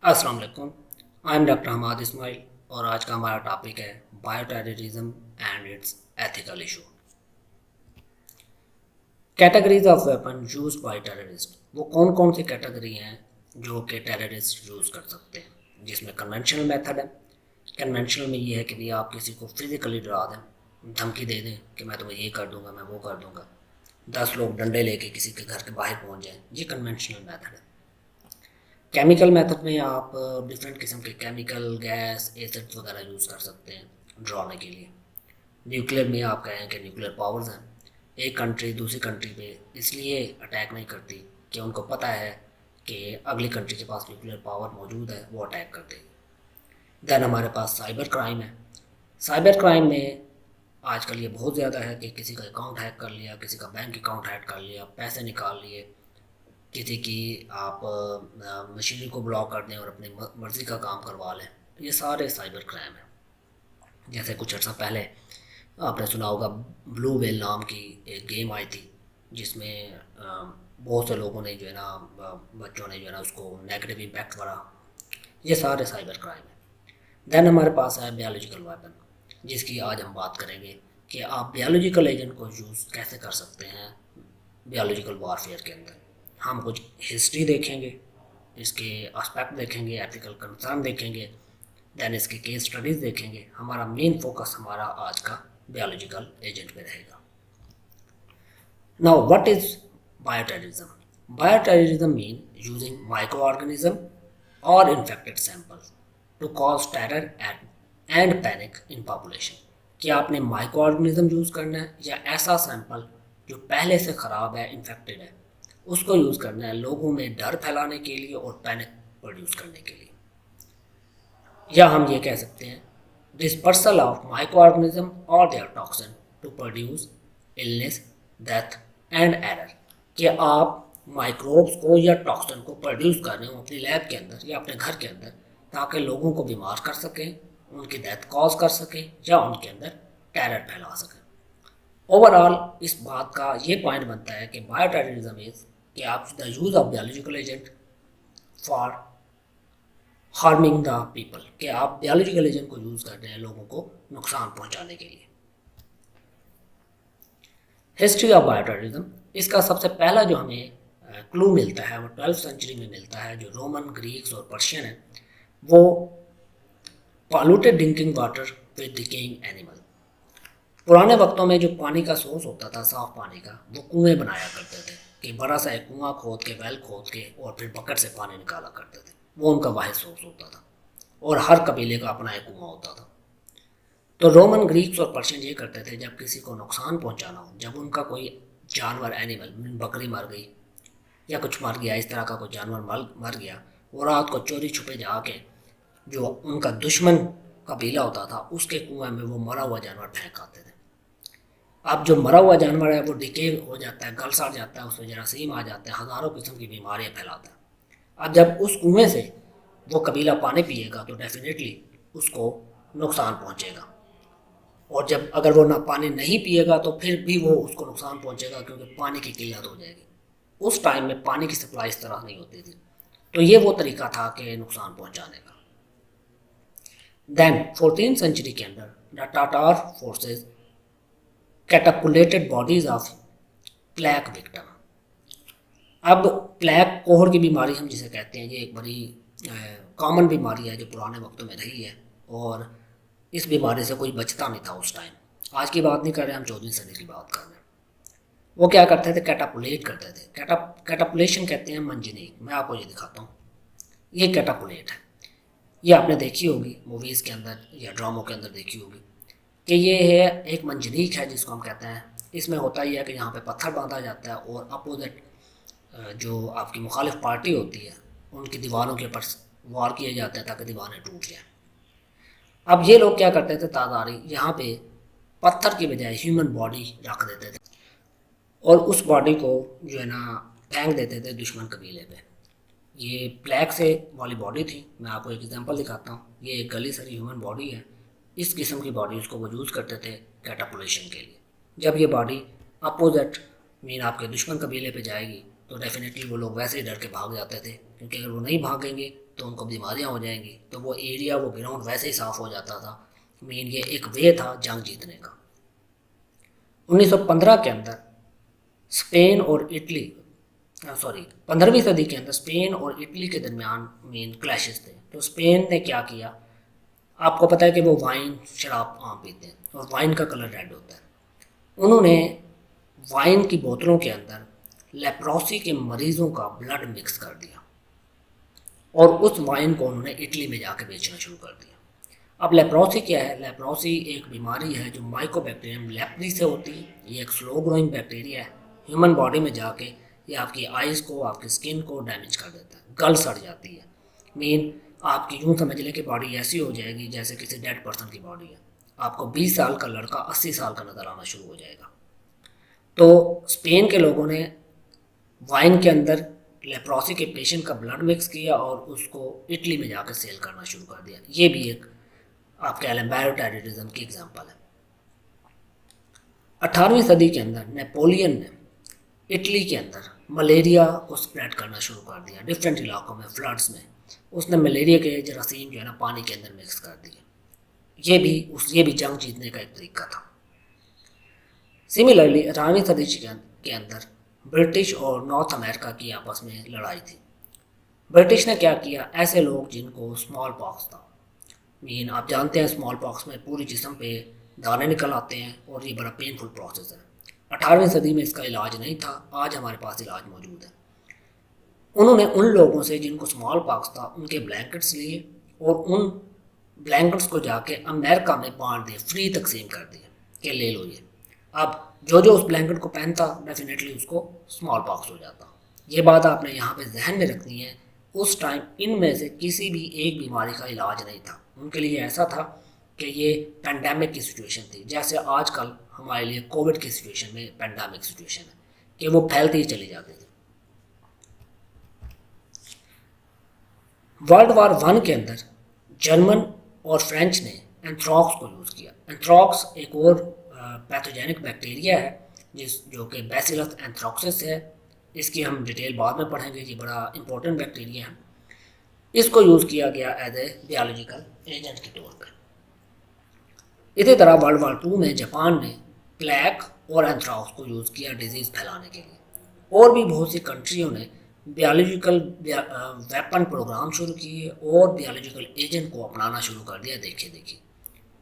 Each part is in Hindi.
अस्सलाम वालेकुम। I am doctor Hamad Ismail और आज का हमारा टॉपिक है bioterrorism and its ethical issue. Categories of weapon use by terrorist. वो कौन कौन सी कैटेगरी हैं जो कि टेररिस्ट यूज़ कर सकते हैं, जिसमें कन्वेंशनल मेथड है। कन्वेंशनल में ये है कि भाई आप किसी को फिजिकली डरा दें, धमकी दे दें कि मैं तुम्हें ये कर दूंगा, मैं वो कर दूंगा। 10 लोग डंडे लेके किसी के घर के बाहर पहुंच जाएं, ये कन्वेंशनल मेथड है। केमिकल मेथड में आप डिफरेंट किस्म के केमिकल गैस एसिड्स वगैरह यूज़ कर सकते हैं डराने के लिए। न्यूक्लियर में आप कहें कि न्यूक्लियर पावर्स हैं, एक कंट्री दूसरी कंट्री पे इसलिए अटैक नहीं करती कि उनको पता है कि अगली कंट्री के पास न्यूक्लियर पावर मौजूद है, वो अटैक कर देगी। देन हमारे पास साइबर क्राइम है। साइबर क्राइम में आजकल ये बहुत ज़्यादा है कि किसी का अकाउंट हैक कर लिया, किसी का बैंक अकाउंट हैक कर लिया, पैसे निकाल लिए, किसी की आप मशीनरी को ब्लॉक कर दें और अपनी मर्ज़ी का काम करवा लें। ये सारे साइबर क्राइम हैं। जैसे कुछ अर्सा पहले आपने सुना होगा ब्लू वेल नाम की एक गेम आई थी, जिसमें बहुत से लोगों ने जो है ना, बच्चों ने जो है ना उसको नेगेटिव इम्पैक्ट करा। ये सारे साइबर क्राइम है। देन हमारे पास है बायोलॉजिकल वेपन, जिसकी आज हम बात करेंगे कि आप बायोलॉजिकल एजेंट को यूज़ कैसे कर सकते हैं बायोलॉजिकल वारफेयर के अंदर। हम कुछ हिस्ट्री देखेंगे, इसके एस्पेक्ट देखेंगे, एथिकल कंसर्न देखेंगे, देन इसके केस स्टडीज़ देखेंगे। हमारा मेन फोकस हमारा आज का बायोलॉजिकल एजेंट पे रहेगा। Now what is bioterrorism? Bioterrorism mean using micro organism और infected samples to cause terror and panic in population. कि आपने माइक्रो ऑर्गेनिज्म यूज़ करना है या ऐसा सैंपल जो पहले से ख़राब है, इन्फेक्टेड है, उसको यूज़ करना है लोगों में डर फैलाने के लिए और पैनिक प्रोड्यूस करने के लिए। या हम ये कह सकते हैं डिस्पर्सल ऑफ माइक्रो ऑर्गेनिज्म और their toxin to produce illness, death and error. कि आप माइक्रोब्स को या टॉक्सिन को प्रोड्यूस कर रहे हो अपनी लैब के अंदर या अपने घर के अंदर, ताकि लोगों को बीमार कर सकें, उनकी डेथ कॉज कर सकें या उनके अंदर टेरर फैला सकें। ओवरऑल इस बात का ये पॉइंट बनता है कि बायो टेररिज्म इज कि आप the use of biological agent for harming the people. कि आप बायोलॉजिकल एजेंट को यूज़ कर रहे हैं लोगों को नुकसान पहुंचाने के लिए। हिस्ट्री ऑफ बायो टेररिज्म, इसका सबसे पहला जो हमें क्लू मिलता है वो 12th सेंचुरी में मिलता है। जो रोमन, ग्रीक्स और पर्शियन है, वो polluted drinking water with decaying animal. पुराने वक्तों में जो पानी का सोर्स होता था, साफ पानी का, वो कुएं बनाया करते थे कि बड़ा सा एक कुआं खोद के, वेल खोद के, और फिर बकेट से पानी निकाला करते थे। वो उनका वाहिद सोर्स होता था और हर कबीले का अपना एक कुआं होता था। तो रोमन, ग्रीक्स और पर्शियन ये करते थे, जब किसी को नुकसान पहुंचाना हो, जब उनका कोई जानवर, एनिमल, बकरी मर गई या कुछ मर गया, इस तरह का कोई जानवर मर गया, वो रात को चोरी छुपे जाके जो उनका दुश्मन कबीला होता था उसके कुएं में वो मरा हुआ जानवर फेंक आते थे। अब जो मरा हुआ जानवर है वो डिके हो जाता है, गल सड़ जाता है, उसमें जरासीम आ जाते हैं, हज़ारों किस्म की बीमारियां फैलाता है। अब जब उस कुएं से वो कबीला पानी पिएगा तो डेफिनेटली उसको नुकसान पहुंचेगा, और जब अगर वो ना पानी नहीं पिएगा तो फिर भी वो उसको नुकसान पहुंचेगा, क्योंकि पानी की किल्लत हो जाएगी। उस टाइम में पानी की सप्लाई इस तरह नहीं होती थी, तो ये वो तरीका था कि नुकसान पहुंचाने का। देन 14th सेंचुरी के अंदर the Tatar forces catapulted bodies of plague victim. अब प्लेग कोहर की बीमारी हम जिसे कहते हैं, ये एक बड़ी कॉमन बीमारी है जो पुराने वक्तों में रही है, और इस बीमारी से कोई बचता नहीं था उस टाइम। आज की बात नहीं कर रहे, हम 14वीं सदी की बात कर रहे हैं। वो क्या करते थे? कैटापुलेट करते थे। कैटापुलेशन कहते हैं मंजनीक। मैं आपको ये दिखाता हूँ, ये कैटापुलेट है। ये आपने देखी होगी मूवीज़ के अंदर या ड्रामों के अंदर देखी होगी कि ये है एक मंजनीक है जिसको हम कहते हैं। इसमें होता ही है कि यहाँ पे पत्थर बांधा जाता है और अपोजिट जो आपकी मुखालिफ पार्टी होती है उनकी दीवारों के ऊपर वार किए जाते हैं ताकि दीवारें टूट जाएं। अब ये लोग क्या करते थे, तादारी यहाँ पे पत्थर की बजाय ह्यूमन बॉडी रख देते थे और उस बॉडी को जो है ना फेंक देते थे दुश्मन कबीले पे। ये प्लेग से वाली बॉडी थी। मैं आपको एक एग्जांपल दिखाता हूँ। ये एक गली सरी ह्यूमन बॉडी है। इस किस्म की बॉडी उसको वो यूज़ करते थे कैटापुलेशन के लिए। जब ये बॉडी अपोजिट मीन आपके दुश्मन कबीले पे जाएगी तो डेफिनेटली वो लोग वैसे ही डर के भाग जाते थे, क्योंकि अगर वो नहीं भागेंगे तो उनको बीमारियां हो जाएंगी, तो वो एरिया, वो ग्राउंड वैसे ही साफ़ हो जाता था। मेन ये एक वे था जंग जीतने का। 1915 के अंदर स्पेन और इटली, सॉरी 15वीं सदी के अंदर स्पेन और इटली के दरमियान मेन क्लैशेस थे। तो स्पेन ने क्या किया, आपको पता है कि वो वाइन, शराब आम पीते हैं और वाइन का कलर रेड होता है। उन्होंने वाइन की बोतलों के अंदर लेप्रोसी के मरीजों का ब्लड मिक्स कर दिया और उस वाइन को उन्होंने इटली में जाके बेचना शुरू कर दिया। अब लेप्रोसी क्या है? लेप्रोसी एक बीमारी है जो माइकोबैक्टीरियम लेप्री से होती है। ये एक स्लो ग्रोइंग बैक्टीरिया है, ह्यूमन बॉडी में जाके ये आपकी आइज़ को, आपकी स्किन को डैमेज कर देता है, गल सड़ जाती है। मीन आपकी यूँ समझ लें कि बॉडी ऐसी हो जाएगी जैसे किसी डेड पर्सन की बॉडी है। आपको 20 साल का लड़का 80 साल का नज़र आना शुरू हो जाएगा। तो स्पेन के लोगों ने वाइन के अंदर लेप्रोसी के पेशेंट का ब्लड मिक्स किया और उसको इटली में जाकर सेल करना शुरू कर दिया। ये भी एक आप कह लें बायो टेररिज्म की एग्जाम्पल है। 18वीं सदी के अंदर नेपोलियन ने इटली के अंदर मलेरिया को स्प्रेड करना शुरू कर दिया डिफरेंट इलाकों में, फ्लड्स में। उसने मलेरिया के जरासीम जो है ना पानी के अंदर मिक्स कर दिए। ये भी जंग जीतने का एक तरीका था। सिमिलरली 18वीं सदी के अंदर ब्रिटिश और नॉर्थ अमेरिका की आपस में लड़ाई थी। ब्रिटिश ने क्या किया, ऐसे लोग जिनको स्मॉल पॉक्स था, मीन आप जानते हैं स्मॉल पॉक्स में पूरी जिस्म पे दाने निकल आते हैं और ये बड़ा पेनफुल प्रोसेस है। 18वीं सदी में इसका इलाज नहीं था, आज हमारे पास इलाज मौजूद है। उन्होंने उन लोगों से जिनको स्मॉल पॉक्स था उनके ब्लैंकेट्स लिए और उन ब्लैंकेट्स को जाके अमेरिका में बांट दिए, फ्री तकसीम कर दिए कि ले लो ये। अब जो जो उस ब्लैंकेट को पहनता डेफिनेटली उसको स्मॉल पॉक्स हो जाता। ये बात आपने यहाँ पे जहन में रखनी है। उस टाइम इनमें से किसी भी एक बीमारी का इलाज नहीं था। उनके लिए ऐसा था कि ये पेंडेमिक की सिचुएशन थी, जैसे आजकल हमारे लिए कोविड की सिचुएशन में पेंडेमिक सिचुएशन है कि वो फैलती ही चली जाती थी। वर्ल्ड वार 1 के अंदर जर्मन और फ्रेंच ने एंथ्रॉक्स को यूज़ किया। एंथ्रॉक्स एक और पैथोजेनिक बैक्टीरिया है जो कि बैसिलस एंथ्रोक्सिस है। इसकी हम डिटेल बाद में पढ़ेंगे, ये बड़ा इंपॉर्टेंट बैक्टीरिया है। इसको यूज़ किया गया एज ए बायोलॉजिकल एजेंट के तौर पर। इसी तरह वर्ल्ड वार 2 में जापान ने प्लेग और एंथ्रॉक्स को यूज़ किया डिजीज़ फैलाने के लिए। और भी बहुत सी कंट्रियों ने बायोलॉजिकल वेपन प्रोग्राम शुरू किए और बायोलॉजिकल एजेंट को अपनाना शुरू कर दिया। देखिए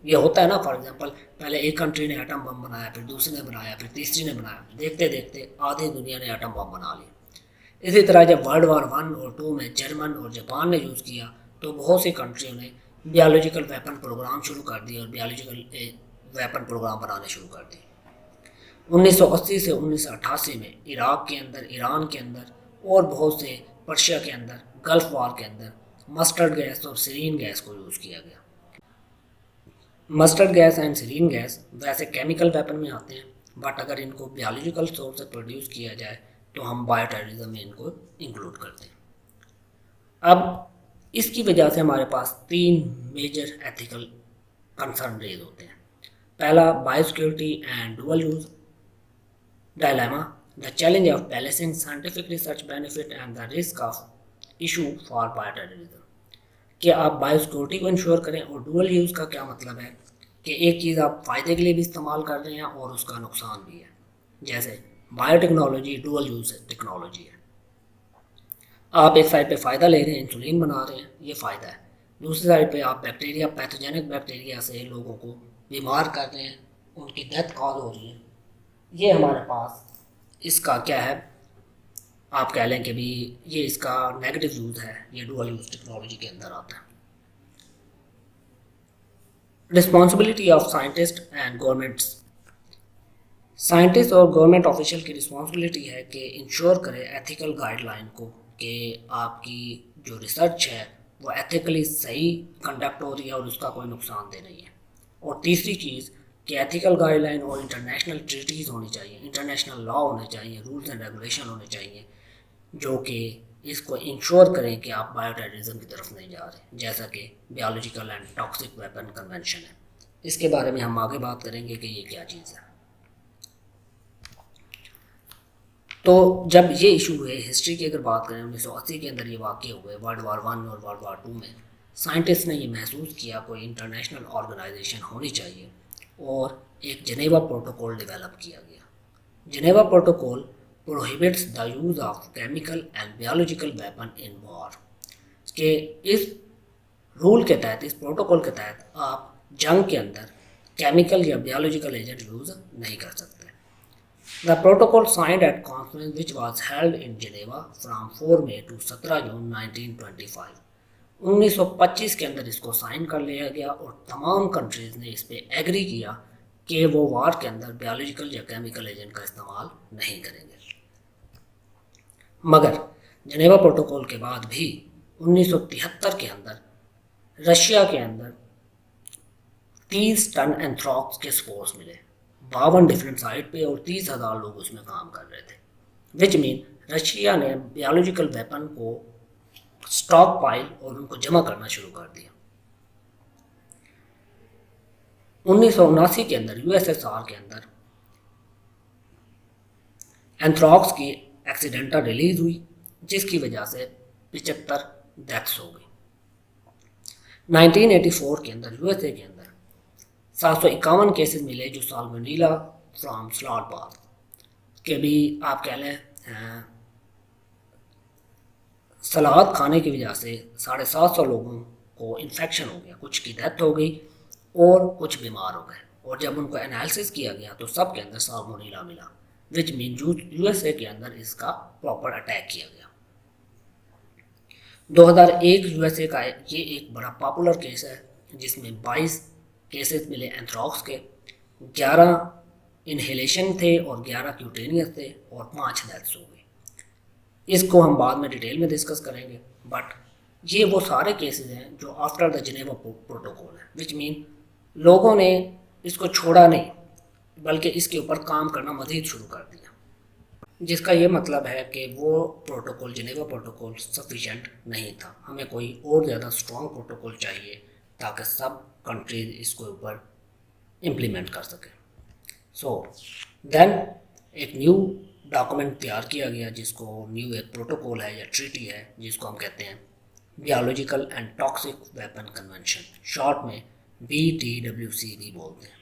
ये होता है ना, फॉर एग्जांपल पहले एक कंट्री ने एटम बम बनाया, फिर दूसरी ने बनाया, फिर तीसरी ने बनाया, देखते देखते आधी दुनिया ने एटम बम बना लिया। इसी तरह जब वर्ल्ड वार 1 और 2 में जर्मन और जापान ने यूज़ किया तो बहुत सी कंट्रियों ने बायोलॉजिकल वेपन प्रोग्राम शुरू कर दिए और बायोलॉजिकल वेपन प्रोग्राम बनाने शुरू कर दिए। 1980 से 1988 में इराक के अंदर, ईरान के अंदर और बहुत से पर्शिया के अंदर, गल्फ वार के अंदर मस्टर्ड गैस और सीरीन गैस को यूज़ किया गया। Mustard gas and serine gas वैसे केमिकल वेपन में आते हैं, बट अगर इनको बायोलॉजिकल सोर्स से प्रोड्यूस किया जाए तो हम बायो टेररिज्म में इनको इंक्लूड करते हैं। अब इसकी वजह से हमारे पास 3 मेजर एथिकल कंसर्न रेज होते हैं। पहला, biosecurity and dual use dilemma, the challenge of balancing scientific research benefit and the risk of issue for bio terrorism. कि आप बायोसिक्योरिटी को इंश्योर करें, और डुअल यूज़ का क्या मतलब है कि एक चीज़ आप फ़ायदे के लिए भी इस्तेमाल कर रहे हैं और उसका नुकसान भी है। जैसे बायोटेक्नोलॉजी डुअल यूज़ टेक्नोलॉजी है। आप एक साइड पे फ़ायदा ले रहे हैं, इंसुलिन बना रहे हैं, ये फ़ायदा है। दूसरी साइड पे आप बैक्टीरिया, पैथोजेनिक बैक्टीरिया से लोगों को बीमार कर रहे हैं, उनकी डेथ कॉज हो रही है। ये हमारे पास इसका क्या है, आप कह लें कि भी ये इसका नेगेटिव यूज़ है, ये डुअल यूज़ टेक्नोलॉजी के अंदर आता है। Responsibility of scientist and governments. Scientist और गवर्नमेंट ऑफिशियल की रिस्पॉन्सिबिलिटी है कि इंश्योर करें एथिकल गाइडलाइन को, कि आपकी जो रिसर्च है वो एथिकली सही कंडक्ट हो रही है और उसका कोई नुकसानदेह नहीं है। और तीसरी चीज़ कि एथिकल गाइडलाइन और इंटरनेशनल ट्रीटीज़ होनी चाहिए, इंटरनेशनल लॉ होने चाहिए, रूल्स एंड रेगुलेशन होने चाहिए जो कि इसको इंश्योर करें कि आप बायो टेररिज्म की तरफ नहीं जा रहे, जैसा कि biological and toxic weapon convention है। इसके बारे में हम आगे बात करेंगे कि ये क्या चीज़ है। तो जब ये इशू हुए, हिस्ट्री की अगर बात करें 1980 के अंदर ये वाक़े हुए, वर्ल्ड वार 1 और वर्ल्ड वार 2 में, साइंटिस्ट ने ये महसूस किया कोई इंटरनेशनल ऑर्गेनाइजेशन होनी चाहिए और एक जिनेवा प्रोटोकॉल डेवलप किया गया। Geneva protocol prohibits the use of chemical and biological weapon in war, कि इस रूल के तहत, इस प्रोटोकॉल के तहत आप जंग के अंदर केमिकल या बायोलॉजिकल एजेंट यूज़ नहीं कर सकते। The protocol signed at conference which was held in Geneva from 4 May to 17 जून 1925। 1925 के अंदर इसको साइन कर लिया गया और तमाम कंट्रीज़ ने इस पर एग्री किया कि वो वार के अंदर बायोलॉजिकल या केमिकल एजेंट का इस्तेमाल नहीं करेंगे। मगर जिनेवा प्रोटोकॉल के बाद भी 1973 के अंदर रशिया के अंदर 30 टन एंथ्रॉक्स के स्पोर्स मिले 52 डिफरेंट साइट पे और 30,000 लोग उसमें काम कर रहे थे। विच मीन रशिया ने बायोलॉजिकल वेपन को स्टॉक पाइल और उनको जमा करना शुरू कर दिया। 1979 के अंदर यूएसएसआर के अंदर एंथ्रॉक्स की एक्सीडेंटल रिलीज हुई जिसकी वजह से 75 डेथ्स हो गई। 1984 के अंदर यूएसए के अंदर 751 केसेस मिले जो साल्मोनेला फ्रॉम स्लॉट बाथ के भी आप कह लें सलाद खाने की वजह से 750 लोगों को इन्फेक्शन हो गया, कुछ की डेथ हो गई और कुछ बीमार हो गए। और जब उनको एनालिसिस किया गया तो सब के अंदर साल्मोनेला मिला, विच मीन यूएसए के अंदर इसका प्रॉपर अटैक किया गया। 2001 यूएसए का ये एक बड़ा पॉपुलर केस है जिसमें 22 केसेस मिले एंथ्रॉक्स के, 11 इनहेलेशन थे और 11 क्यूटेनियस थे और 5 डेथ्स हो गई। इसको हम बाद में डिटेल में डिस्कस करेंगे, बट ये वो सारे केसेस हैं जो आफ्टर द जिनेवा प्रोटोकॉल है, विच मीन लोगों ने इसको छोड़ा नहीं बल्कि इसके ऊपर काम करना मज़ीद शुरू कर दिया, जिसका ये मतलब है कि वो प्रोटोकॉल, जिनेवा प्रोटोकॉल सफिशेंट नहीं था। हमें कोई और ज़्यादा स्ट्रॉन्ग प्रोटोकॉल चाहिए ताकि सब कंट्रीज इसको ऊपर इम्प्लीमेंट कर सकें। सो देन एक न्यू डॉक्यूमेंट तैयार किया गया जिसको न्यू एक प्रोटोकॉल है या ट्रीटी है जिसको हम कहते हैं biological and toxic weapon convention, short में BTWC भी बोलते हैं।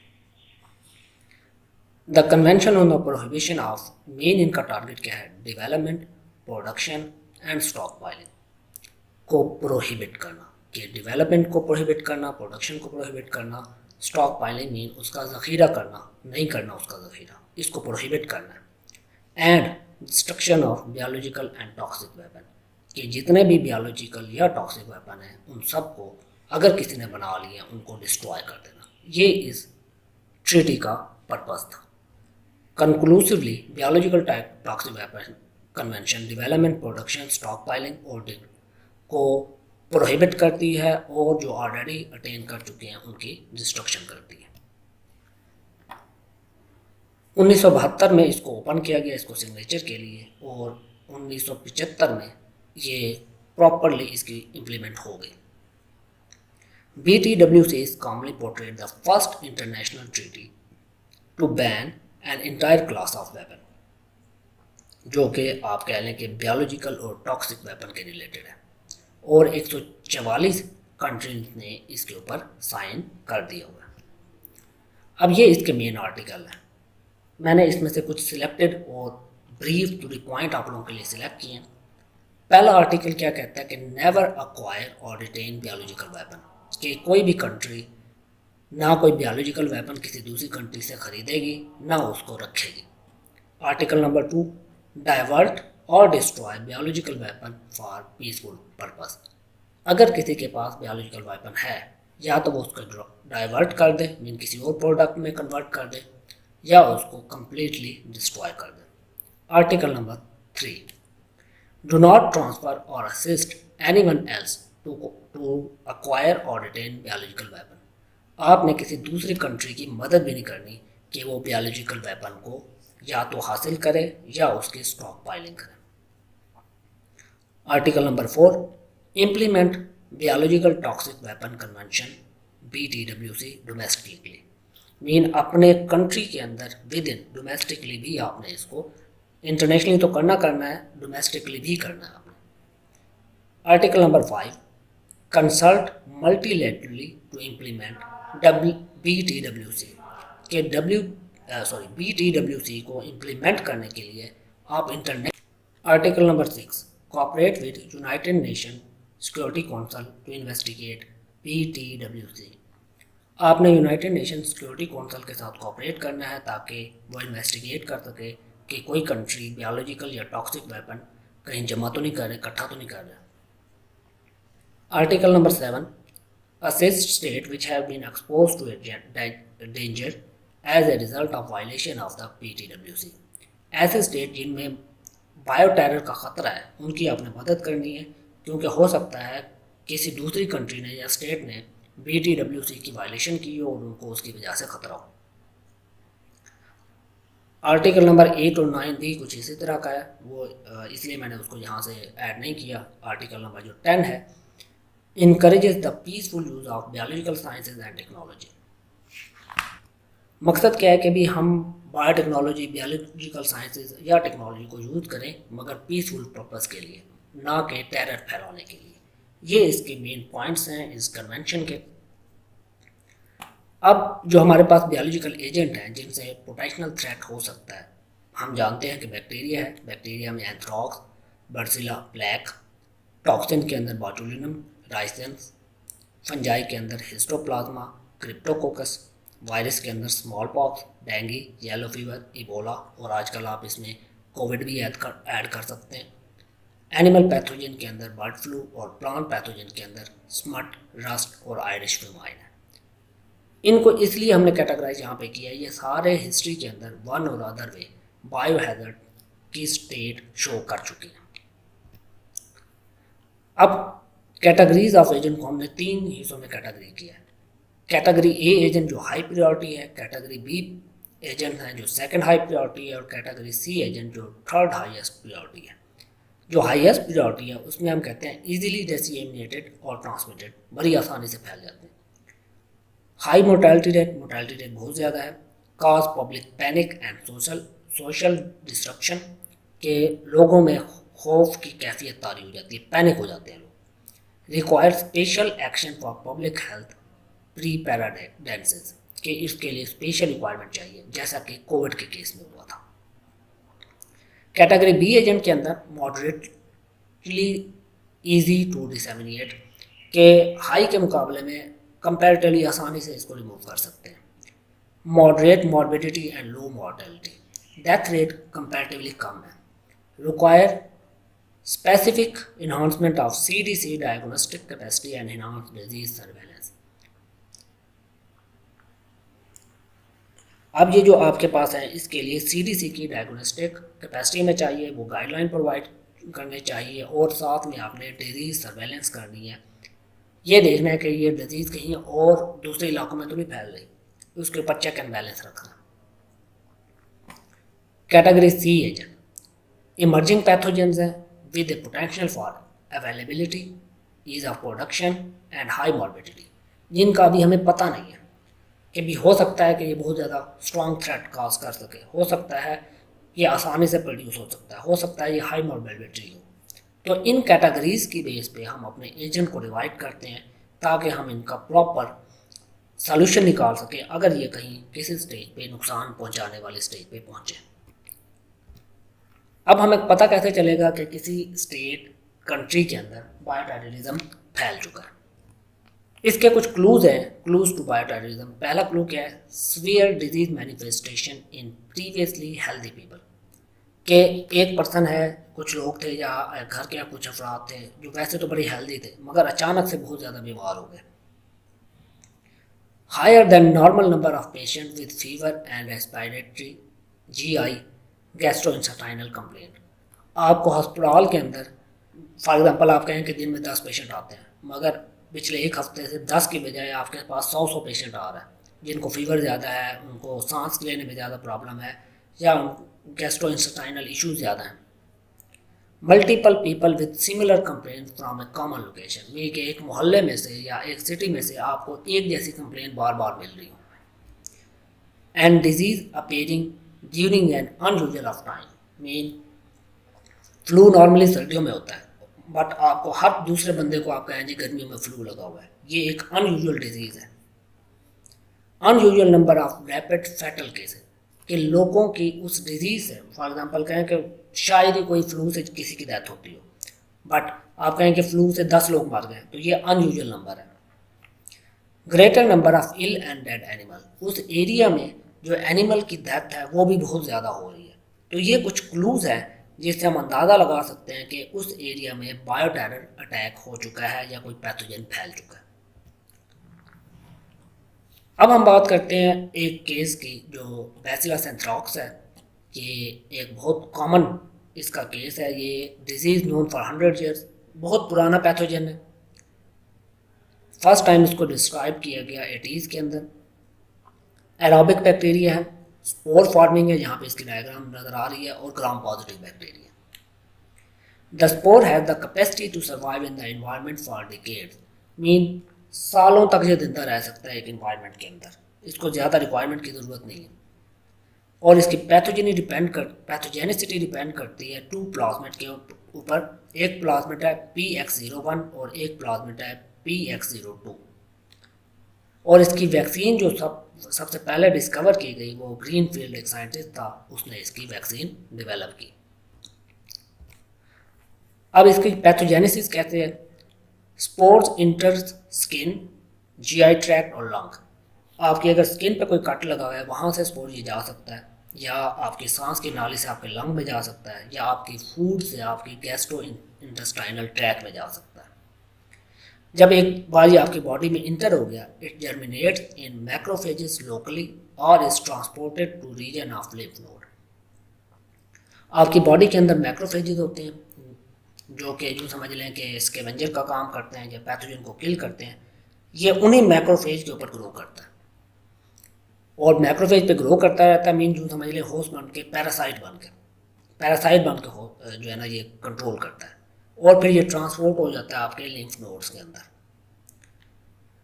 The convention on the prohibition of, main इनका टारगेट क्या है, development, production and stock piling को प्रोहिबिट करना, कि डेवलपमेंट को प्रोहिबिट करना, प्रोडक्शन को प्रोहिबिट करना, स्टॉक पाइलिंग मीन उसका ज़ख़ीरा करना, नहीं करना उसका ज़ख़ीरा, इसको प्रोहिबिट करना है। And destruction of biological and toxic weapon, कि जितने भी बायोलॉजिकल या टॉक्सिक वेपन हैं उन सब को अगर किसी ने बना लिए उनको डिस्ट्रॉय कर देना, ये इस ट्रीटी का पर्पज़ था। Conclusively biological toxic weapon convention development, production, stock piling और को प्रोहिबिट करती है और जो ऑलरेडी अटेन कर चुके हैं उनकी डिस्ट्रक्शन करती है। 1972 में इसको ओपन किया गया, इसको सिग्नेचर के लिए, और 1975 में ये प्रॉपरली इसकी इम्प्लीमेंट हो गई। BTWC is commonly portrayed the first international treaty to ban an entire class of weapon, जो कि आप कह लें कि बायोलॉजिकल और टॉक्सिक वेपन के रिलेटेड है, और 144 कंट्रीज ने इसके ऊपर साइन कर दिया हुआ है। अब ये इसके मेन आर्टिकल हैं, मैंने इसमें से कुछ सिलेक्टेड और ब्रीफ टू द पॉइंट आप लोगों के लिए सिलेक्ट किए हैं। पहला आर्टिकल क्या कहता है कि never acquire or retain biological weapon, कि कोई भी कंट्री ना कोई बायोलॉजिकल वेपन किसी दूसरी कंट्री से ख़रीदेगी ना उसको रखेगी। आर्टिकल नंबर 2, डाइवर्ट और destroy biological weapon for peaceful purpose, अगर किसी के पास बायोलॉजिकल वेपन है या तो वो उसको डाइवर्ट कर दे, मीन किसी और प्रोडक्ट में कन्वर्ट कर दे, या उसको कम्प्लीटली डिस्ट्रॉय कर दे। Article number 3, do not transfer or assist anyone else to acquire or retain biological weapon, आपने किसी दूसरी कंट्री की मदद भी नहीं करनी कि वो बायोलॉजिकल वेपन को या तो हासिल करे या उसकी स्टॉक पाइलिंग करे। Article number 4, implement biological toxic weapon convention BTWC domestically, mean अपने कंट्री के अंदर विद इन डोमेस्टिकली भी आपने इसको इंटरनेशनली तो करना है, डोमेस्टिकली भी करना है आपने। Article number 5, consult multilaterally to implement BTWC के BTWC को इम्प्लीमेंट करने के लिए आप internet. Article number 6, cooperate with United Nation Security Council to investigate BTWC। आपने यूनाइटेड नेशन सिक्योरिटी काउंसिल के साथ कोऑपरेट करना है ताकि वो इन्वेस्टिगेट कर सके कि कोई कंट्री बायोलॉजिकल या टॉक्सिक वेपन कहीं जमा तो नहीं कर रहे, इकट्ठा तो नहीं कर रहे। Article number 7, assist state which have been exposed to a danger as a result of violation of the BTWC। ऐसे स्टेट जिनमें बायो टेरर का ख़तरा है उनकी आपने मदद करनी है, क्योंकि हो सकता है किसी दूसरी कंट्री ने या स्टेट ने BTWC की वायलेशन की हो और उनको उसकी वजह से ख़तरा हो। आर्टिकल नंबर 8 और 9 भी कुछ इसी तरह का है, वो इसलिए मैंने उसको यहाँ से ऐड नहीं किया। आर्टिकल नंबर जो 10 है, encourages the peaceful use of biological sciences and technology। मकसद क्या है कि भी हम बायोटेक्नोलॉजी, बायोलॉजिकल साइंसेज या टेक्नोलॉजी को यूज़ करें मगर पीसफुल पर्पस के लिए, ना कि टेरर फैलाने के लिए। ये इसके मेन पॉइंट्स हैं इस कन्वेंशन के। अब जो हमारे पास बायोलॉजिकल एजेंट हैं जिनसे पोटेंशियल थ्रेट हो सकता है, हम जानते हैं कि बैक्टीरिया है, बैक्टीरिया में एंथ्रॉक्स, बर्सिला प्लैक, टॉक्सिन के अंदर बॉटुलिनम राइसेंस, फंजाई के अंदर हिस्टोप्लाज्मा, क्रिप्टोकोकस, वायरस के अंदर small pox, dengue, yellow fever, Ebola और आजकल आप इसमें कोविड भी ऐड कर सकते हैं। एनिमल पैथोजन के अंदर बर्ड फ्लू और प्लांट पैथोजन के अंदर स्मट, रस्ट और आयरिश फ्यूमाइन है। इनको इसलिए हमने कैटेगराइज यहाँ पे किया है, ये सारे हिस्ट्री के अंदर वन और अदर वे बायो हैजर्ड की स्टेट शो कर चुके हैं। अब कैटेगरीज ऑफ एजेंट को हमने 3 हिस्सों में कैटेगरी किया है। कैटेगरी ए एजेंट जो हाई प्रायोरिटी है, कैटेगरी बी एजेंट हैं जो सेकंड हाई प्रायोरिटी है और कैटेगरी सी एजेंट जो थर्ड हाईएस्ट प्रायोरिटी है। जो हाईएस्ट प्रायोरिटी है उसमें हम कहते हैं इजीली डिसेमिनेटेड और ट्रांसमिटेड, बड़ी आसानी से फैल जाते हैं। हाई मोर्टेलिटी रेट बहुत ज़्यादा है। Cause public panic and social destruction के लोगों में खौफ की कैफियत तारी हो जाती है, पैनिक हो जाते हैं लोग। Require special action for public health preparedness के इसके लिए स्पेशल रिक्वायरमेंट चाहिए, जैसा कि कोविड के केस में हुआ था। कैटेगरी बी एजेंट के अंदर मॉडरेटली इजी टू डिसेमिनेट के हाई के मुकाबले में कंपैरेटिवली आसानी से इसको रिमूव कर सकते हैं। Moderate morbidity and low mortality, death rate comparatively कम है। Require specific enhancement of CDC diagnostic capacity and enhanced disease surveillance। अब ये जो आपके पास है इसके लिए CDC की डायग्नोस्टिक कैपेसिटी में चाहिए, वो गाइडलाइन प्रोवाइड करने चाहिए और साथ में आपने डिजीज़ सर्वेलेंस करनी है। ये देखना है कि ये डिजीज़ कहीं और दूसरे इलाकों में तो नहीं फैल रही, उसके ऊपर चेक एंड बैलेंस रखना। Category C agent emerging pathogens हैं with the potential for availability, ease of production and high morbidity, जिनका अभी हमें पता नहीं है कि भी हो सकता है कि ये बहुत ज़्यादा स्ट्रॉन्ग थ्रेट काज कर सके, हो सकता है ये आसानी से प्रोड्यूस हो सकता है ये हाई मॉर्बिडिटी हो। तो इन कैटेगरीज की बेस पे हम अपने एजेंट को डिवाइड करते हैं ताकि हम इनका प्रॉपर सॉल्यूशन निकाल सकें अगर ये कहीं किसी स्टेज पे नुकसान पहुंचाने वाले स्टेज पे पहुंचे। अब हमें पता कैसे चलेगा कि किसी स्टेट कंट्री के अंदर बायोटेररिज्म फैल चुका है? इसके कुछ क्लूज हैं, क्लूज टू बायोटेररिज्म। पहला क्लू क्या है? सीवियर डिजीज मैनिफेस्टेशन इन प्रीवियसली हेल्दी पीपल, के एक पर्सन है, कुछ लोग थे या घर के कुछ अफराद थे जो वैसे तो बड़े हेल्दी थे मगर अचानक से बहुत ज़्यादा बीमार हो गए। Higher than normal number of patient with fever and respiratory GI gastrointestinal complaint. आपको अस्पताल के अंदर फॉर एग्जांपल आप कहें कि दिन में 10 पेशेंट आते हैं मगर पिछले एक हफ्ते से 10 की बजाय आपके पास 100 पेशेंट आ रहा है जिनको फीवर ज़्यादा है, उनको सांस लेने में ज़्यादा प्रॉब्लम है या गैस्ट्रोइंटेस्टाइनल इश्यूज ज़्यादा हैं। Multiple people with similar complaint from A common location, ये कि एक मोहल्ले में से या एक सिटी में से आपको एक जैसी कंप्लेंट बार बार मिल रही हो। And disease appearing during an unusual of time, mean flu normally सर्दियों में होता है, बट आपको हर दूसरे बंदे को आप कहें जी गर्मियों में फ्लू लगा हुआ है, ये एक अनयूजुअल डिजीज़ है। Unusual number of rapid fatal cases, कि लोगों की उस डिजीज़ से, फॉर एग्जांपल कहें कि शायद ही कोई फ्लू से किसी की डेथ होती हो, बट आप कहें कि फ्लू से 10 लोग मर गए, तो ये अनयूजुअल नंबर है। Greater number of ill and dead animal, उस एरिया में जो एनिमल की डेथ है वो भी बहुत ज़्यादा हो रही है। तो ये कुछ क्लूज़ हैं जिससे हम अंदाज़ा लगा सकते हैं कि उस एरिया में बायो टेरर अटैक हो चुका है या कोई पैथोजन फैल चुका है। अब हम बात करते हैं एक केस की जो बैसिलस एंथ्राक्स है। ये एक बहुत कॉमन इसका केस है। ये डिजीज़ नोन फॉर 100 ईयर्स, बहुत पुराना पैथोजन है। फर्स्ट टाइम इसको डिस्क्राइब किया गया 80s के अंदर। एरोबिक बैक्टीरिया है, स्पोर फॉर्मिंग है, यहाँ पे इसकी डायग्राम नज़र आ रही है, और gram positive bacteria. The spore has the capacity to survive in the environment for decades, mean सालों तक ये जिंदा रह सकता है एक एनवायरनमेंट के अंदर, इसको ज़्यादा रिक्वायरमेंट की ज़रूरत नहीं है। और इसकी पैथोजेनिसिटी डिपेंड करती है 2 प्लाज्मेट के ऊपर। एक प्लाज्मेट है PX01 और एक प्लाज्मेट है PX02। और इसकी वैक्सीन जो सबसे पहले डिस्कवर की गई वो ग्रीनफील्ड एक साइंटिस्ट था, उसने इसकी वैक्सीन डेवलप की। अब इसकी पैथोजेनेसिस कहते हैं। Spores inter skin, GI tract और लंग। आपकी अगर स्किन पे कोई कट लगा हुआ है वहाँ से स्पोर ये जा सकता है, या आपकी सांस की नाली से आपके लंग में जा सकता है, या आपकी फूड से आपकी गैस्ट्रो इंटेस्टाइनल ट्रैक में जा सकता है। जब एक बार ये आपकी बॉडी में इंटर हो गया, it germinates in macrophages locally और is transported to region of lymph node. आपकी बॉडी के अंदर मैक्रोफेजेस होते हैं जो कि यूँ समझ लें कि स्कैवेंजर का काम करते हैं, या पैथोजन को किल करते हैं। ये उन्हीं मैक्रोफेज के ऊपर ग्रो करता है, और मैक्रोफेज पे ग्रो करता रहता है, मीन यूँ समझ लें होस्ट बन के, पैरासाइट बन के हो जो है ना ये कंट्रोल करता है। और फिर ये ट्रांसपोर्ट हो जाता है आपके लिम्फ नोड्स के अंदर,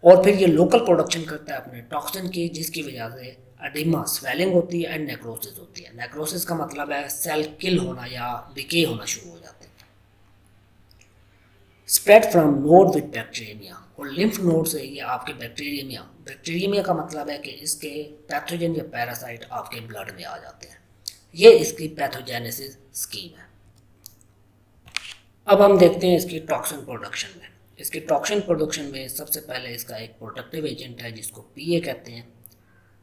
और फिर ये लोकल प्रोडक्शन करता है अपने टॉक्सिन की, जिसकी वजह से एडिमा, स्वेलिंग होती है, एंड नेक्रोसिस होती है। नेक्रोसिस का मतलब है सेल किल होना या डिके होना शुरू हो जाते हैं। Spread from node with bacteraemia, और लिम्फ नोड से ये आपके बैक्टीरियमिया का मतलब है कि इसके पैथोजन या पैरासाइट आपके ब्लड में आ जाते हैं। ये इसकी पैथोजेनेसिस स्कीम है। अब हम देखते हैं इसकी टॉक्सिन प्रोडक्शन में। इसकी टॉक्सिन प्रोडक्शन में सबसे पहले इसका एक प्रोटेक्टिव एजेंट है जिसको PA कहते हैं,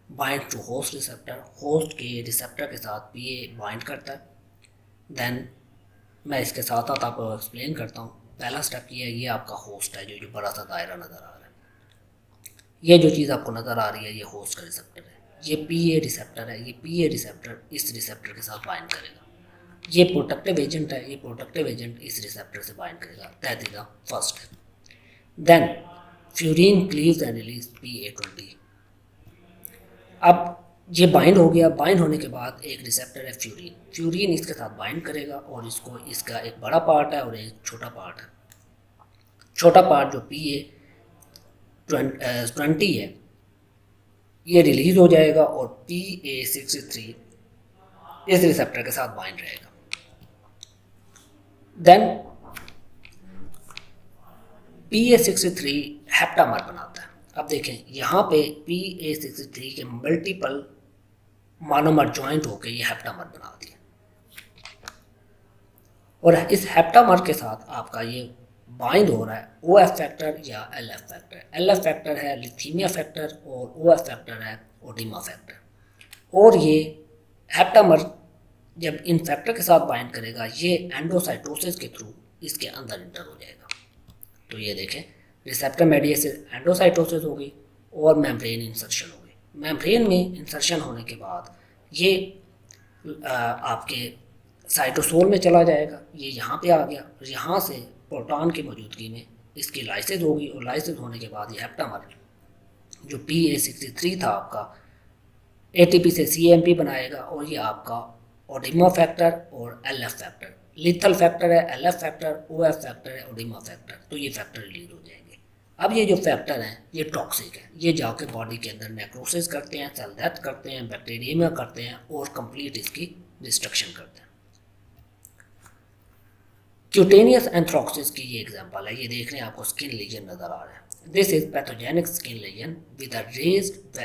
bind to host receptor. Host के रिसेप्टर के साथ PA बाइंड करता है। देन मैं इसके साथ साथ आपको एक्सप्लेन करता हूँ। पहला स्टेप ये है, ये आपका होस्ट है जो बड़ा सा दायरा नज़र आ रहा है। ये जो चीज़ आपको नज़र आ रही है ये होस्ट का रिसेप्टर है। ये PA रिसेप्टर है। ये PA रिसेप्टर इस रिसेप्टर के साथ बाइंड करेगा। ये प्रोटेक्टिव एजेंट है। ये प्रोटेक्टिव एजेंट इस रिसेप्टर से बाइंड करेगा। That is the first step. Then furin cleaves and release PA20। अब ये बाइंड हो गया। बाइंड होने के बाद एक रिसेप्टर है फ्यूरिन इसके साथ बाइंड करेगा, और इसका एक बड़ा पार्ट है और एक छोटा पार्ट है। छोटा पार्ट जो PA20 है ये रिलीज हो जाएगा, और PA63 इस रिसेप्टर के साथ बाइंड रहेगा। देन PA63 हेप्टामर बनाता है। अब देखें यहाँ पे PA63 के मल्टीपल मोनोमर ज्वाइंट होकर ये हेप्टामर बना दिए, और इस हेप्टामर के साथ आपका ये बाइंड हो रहा है OF फैक्टर या LF फैक्टर। LF फैक्टर है लिथीमिया फैक्टर, और OF फैक्टर है ओडिमा फैक्टर। और ये हेप्टामर जब इन फैक्टर के साथ बाइंड करेगा, ये एंडोसाइटोसिस के थ्रू इसके अंदर इंटर हो जाएगा। तो ये देखें, रिसेप्टर मेडिएटेड एंडोसाइटोसिस हो गई और मेम्ब्रेन इंसर्शन हो गई। मेम्ब्रेन में इंसर्शन होने के बाद ये आपके साइटोसोल में चला जाएगा। ये यहाँ पे आ गया, और यहाँ से प्रोटॉन की मौजूदगी में इसकी लाइसिस होगी, और लाइसिस होने के बाद ये हेप्टामर जो PA63 था आपका ATP से CAMP बनाएगा, और ये आपका ओडिमा फैक्टर और LF फैक्टर, लिथल फैक्टर है LF फैक्टर, OF फैक्टर है ओडिमा फैक्टर। तो ये फैक्टर रिलीज हो जाएंगे। अब ये जो फैक्टर हैं ये टॉक्सिक है। ये जाके बॉडी के अंदर नेक्रोसिस करते हैं, सेल डेथ करते हैं, बैक्टीरियमिया करते हैं, और कंप्लीट इसकी डिस्ट्रक्शन करते हैं। क्यूटेनियस एंथ्रॉक्सिस की ये एग्जांपल है, ये देख रहे हैं आपको स्किन लीजन नजर आ रहा है। This is pathogenic skin lesion with a raised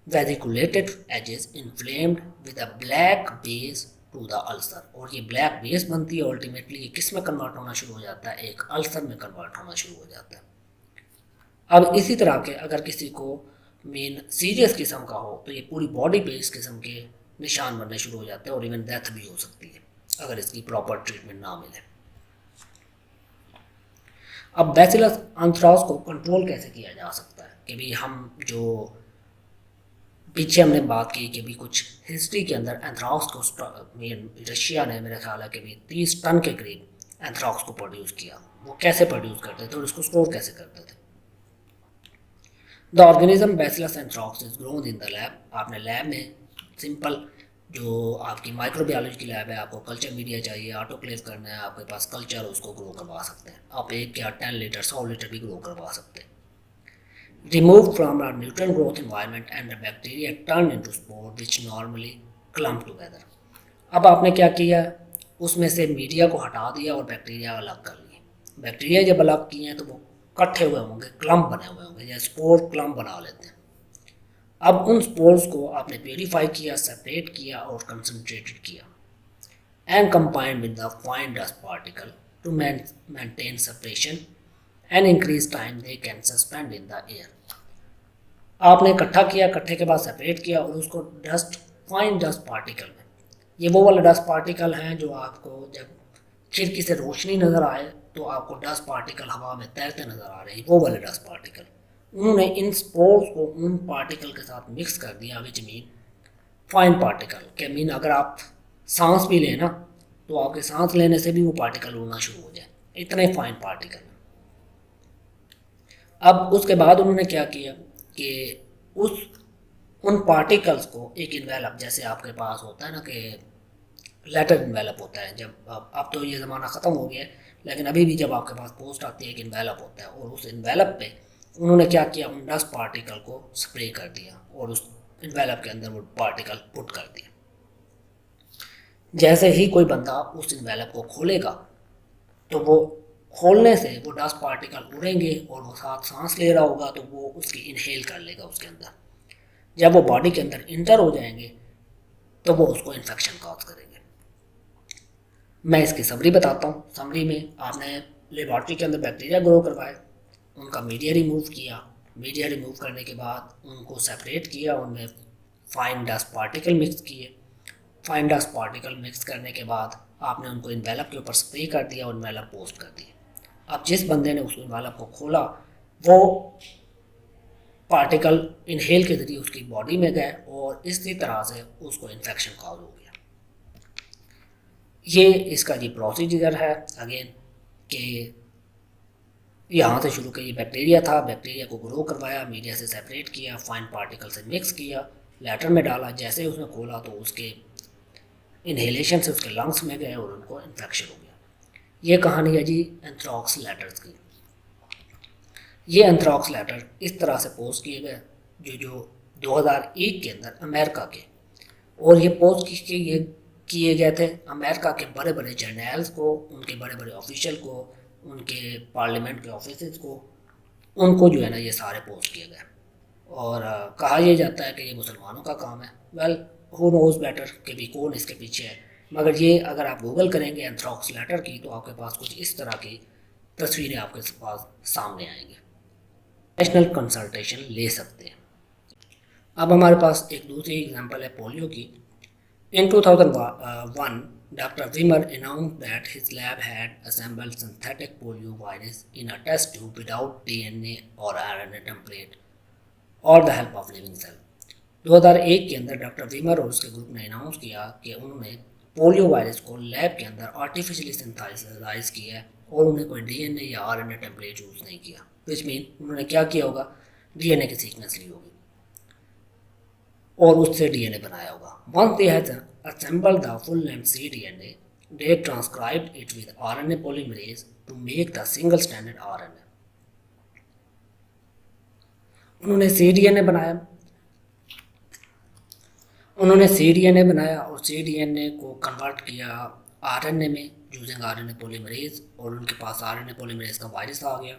vesiculated edges inflamed with a black base to the ulcer. और ये ब्लैक बेस बनती है, अल्टीमेटली ये किस में कन्वर्ट होना शुरू हो जाता है, एक अल्सर में कन्वर्ट होना शुरू हो जाता है। अब इसी तरह के अगर किसी को मेन सीरियस किस्म का हो तो ये पूरी बॉडी पे इस किस्म के निशान बनने शुरू हो जाते हैं और इवन डेथ भी हो सकती है अगर इसकी प्रॉपर ट्रीटमेंट ना मिले। अब बैसिलस एंथ्राक्स को कंट्रोल कैसे किया जा सकता है कि भी हम जो पीछे हमने बात की कि भी कुछ हिस्ट्री के अंदर एंथ्राक्स को रशिया ने मेरे ख्याल है कि भी 30 टन के करीब एंथ्राक्स को प्रोड्यूस किया। वो कैसे प्रोड्यूस करते थे और इसको स्टोर कैसे करते थे। The organism bacillus anthracis is grown in the lab. आपने लैब में सिंपल जो आपकी माइक्रोबायोलॉजी की लैब है, आपको कल्चर मीडिया चाहिए, ऑटोक्लेव करना है, आपके पास कल्चर, उसको ग्रो करवा सकते हैं आप। 1 या 10 लीटर 100 लीटर भी ग्रो करवा सकते हैं। Removed from our nutrient growth environment and the bacteria turned into spore which normally clump together। अब आपने क्या किया, उसमें से मीडिया को हटा दिया और बैक्टीरिया अलग कर लिए। बैक्टीरिया जब अलग किए हैं तो वो इकट्ठे हुए होंगे, क्लम्प बने हुए होंगे, या स्पोर क्लम्प बना लेते हैं। अब उन स्पोर्स को आपने प्योरीफाई किया, सेपरेट किया और कंसनट्रेटेड किया and combined with the fine dust particle to maintain separation and increase time they can suspend in the air. आपने इकट्ठा किया, इकट्ठे के बाद सेपरेट किया और उसको डस्ट, फाइन डस्ट पार्टिकल में, ये वो वाला डस्ट पार्टिकल हैं जो आपको जब खिड़की से रोशनी नज़र आए तो आपको डस्ट पार्टिकल हवा में तैरते नज़र आ रहे हैं, वो वाले डस्ट पार्टिकल। उन्होंने इन स्पोर्स को उन पार्टिकल के साथ मिक्स कर दिया, विच मीन फाइन पार्टिकल के मीन अगर आप सांस भी लें ना तो आपके सांस लेने से भी वो पार्टिकल उड़ना शुरू हो जाए, इतने फाइन पार्टिकल। अब उसके बाद उन्होंने क्या किया कि उन पार्टिकल्स को एक इन्वेलप, जैसे आपके पास होता है ना कि लेटर इन्वेलप होता है, जब अब तो ये ज़माना ख़त्म हो गया है, लेकिन अभी भी जब आपके पास पोस्ट आती है एक इन्वेलप होता है, और उस इन्वेलप पे उन्होंने क्या किया, उन डस्ट पार्टिकल को स्प्रे कर दिया और उस इन्वेलप के अंदर वो पार्टिकल पुट कर दिया। जैसे ही कोई बंदा उस इन्वेलप को खोलेगा तो वो खोलने से वो डस्ट पार्टिकल उड़ेंगे और वो साथ सांस ले रहा होगा तो वो उसकी इनहेल कर लेगा उसके अंदर। जब वो बॉडी के अंदर इंटर हो जाएंगे तो वो उसको इन्फेक्शन कॉज करेंगे। मैं इसकी समरी बताता हूँ। समरी में आपने लेबॉर्ट्री के अंदर बैक्टीरिया ग्रो करवाए, उनका मीडिया रिमूव किया, मीडिया रिमूव करने के बाद उनको सेपरेट किया, उनमें फाइन डस्ट पार्टिकल मिक्स किए। फाइन डस्ट पार्टिकल मिक्स करने के बाद आपने उनको इन्वेलप के ऊपर स्प्रे कर दिया और इन्वेलप पोस्ट कर दिए। अब जिस बंदे ने उस इन्वेलप को खोला वो पार्टिकल इनहेल के जरिए उसकी बॉडी में गए और इसी तरह से उसको इन्फेक्शन कॉज हो गया। ये इसका जी प्रोसीजर है अगेन कि यहाँ से शुरू किया, बैक्टीरिया था, बैक्टीरिया को ग्रो करवाया, मीडिया से सेपरेट किया, फाइन पार्टिकल से मिक्स किया, लेटर में डाला, जैसे ही उसने खोला तो उसके इनहेलेशन से उसके लंग्स में गए और उनको इन्फेक्शन हो गया। ये कहानी है जी एंथ्रॉक्स लेटर्स की। ये एंथ्रॉक्स लेटर इस तरह से पोस्ट किए गए जो 2001 के अंदर अमेरिका के, और ये पोस्ट किए गए थे अमेरिका के बड़े बड़े जर्नल्स को, उनके बड़े बड़े ऑफिशियल को, उनके पार्लियामेंट के ऑफिस को, उनको जो है ना ये सारे पोस्ट किए गए। और कहा यह जाता है कि ये मुसलमानों का काम है। वेल हु नोज़ बेटर कि भी कौन इसके पीछे है, मगर ये अगर आप गूगल करेंगे एंथ्रॉक्स लेटर की तो आपके पास कुछ इस तरह की तस्वीरें आपके पास सामने आएंगी। नेशनल कंसल्टेशन ले सकते हैं। अब हमारे पास एक दूसरी एग्जांपल है पोलियो की। इन 2001 Dr. Wimmer announced that his lab had assembled synthetic polio virus in a test tube without DNA or RNA template or the help of living cell। 2001 के अंदर डॉक्टर विमर और उसके ग्रुप ने अनाउंस किया कि उन्होंने पोलियो वायरस को लैब के अंदर आर्टिफिशियली सिंथेसाइज किया है और उन्हें कोई डीएनए या आरएनए टेम्पलेट यूज़ नहीं किया। विच मीन उन्होंने क्या किया होगा, डीएनए की सीक्वेंस ली होगी और उससे डीएनए बनाया होगा। Once they had assembled the full length cDNA, they transcribed it with RNA polymerase to make the single stranded RNA। उन्होंने cDNA बनाया और cDNA को कन्वर्ट किया आरएनए में, यूजिंग आरएनए पॉलीमरेज, और उनके पास आरएनए पॉलीमरेज का वायरस आ गया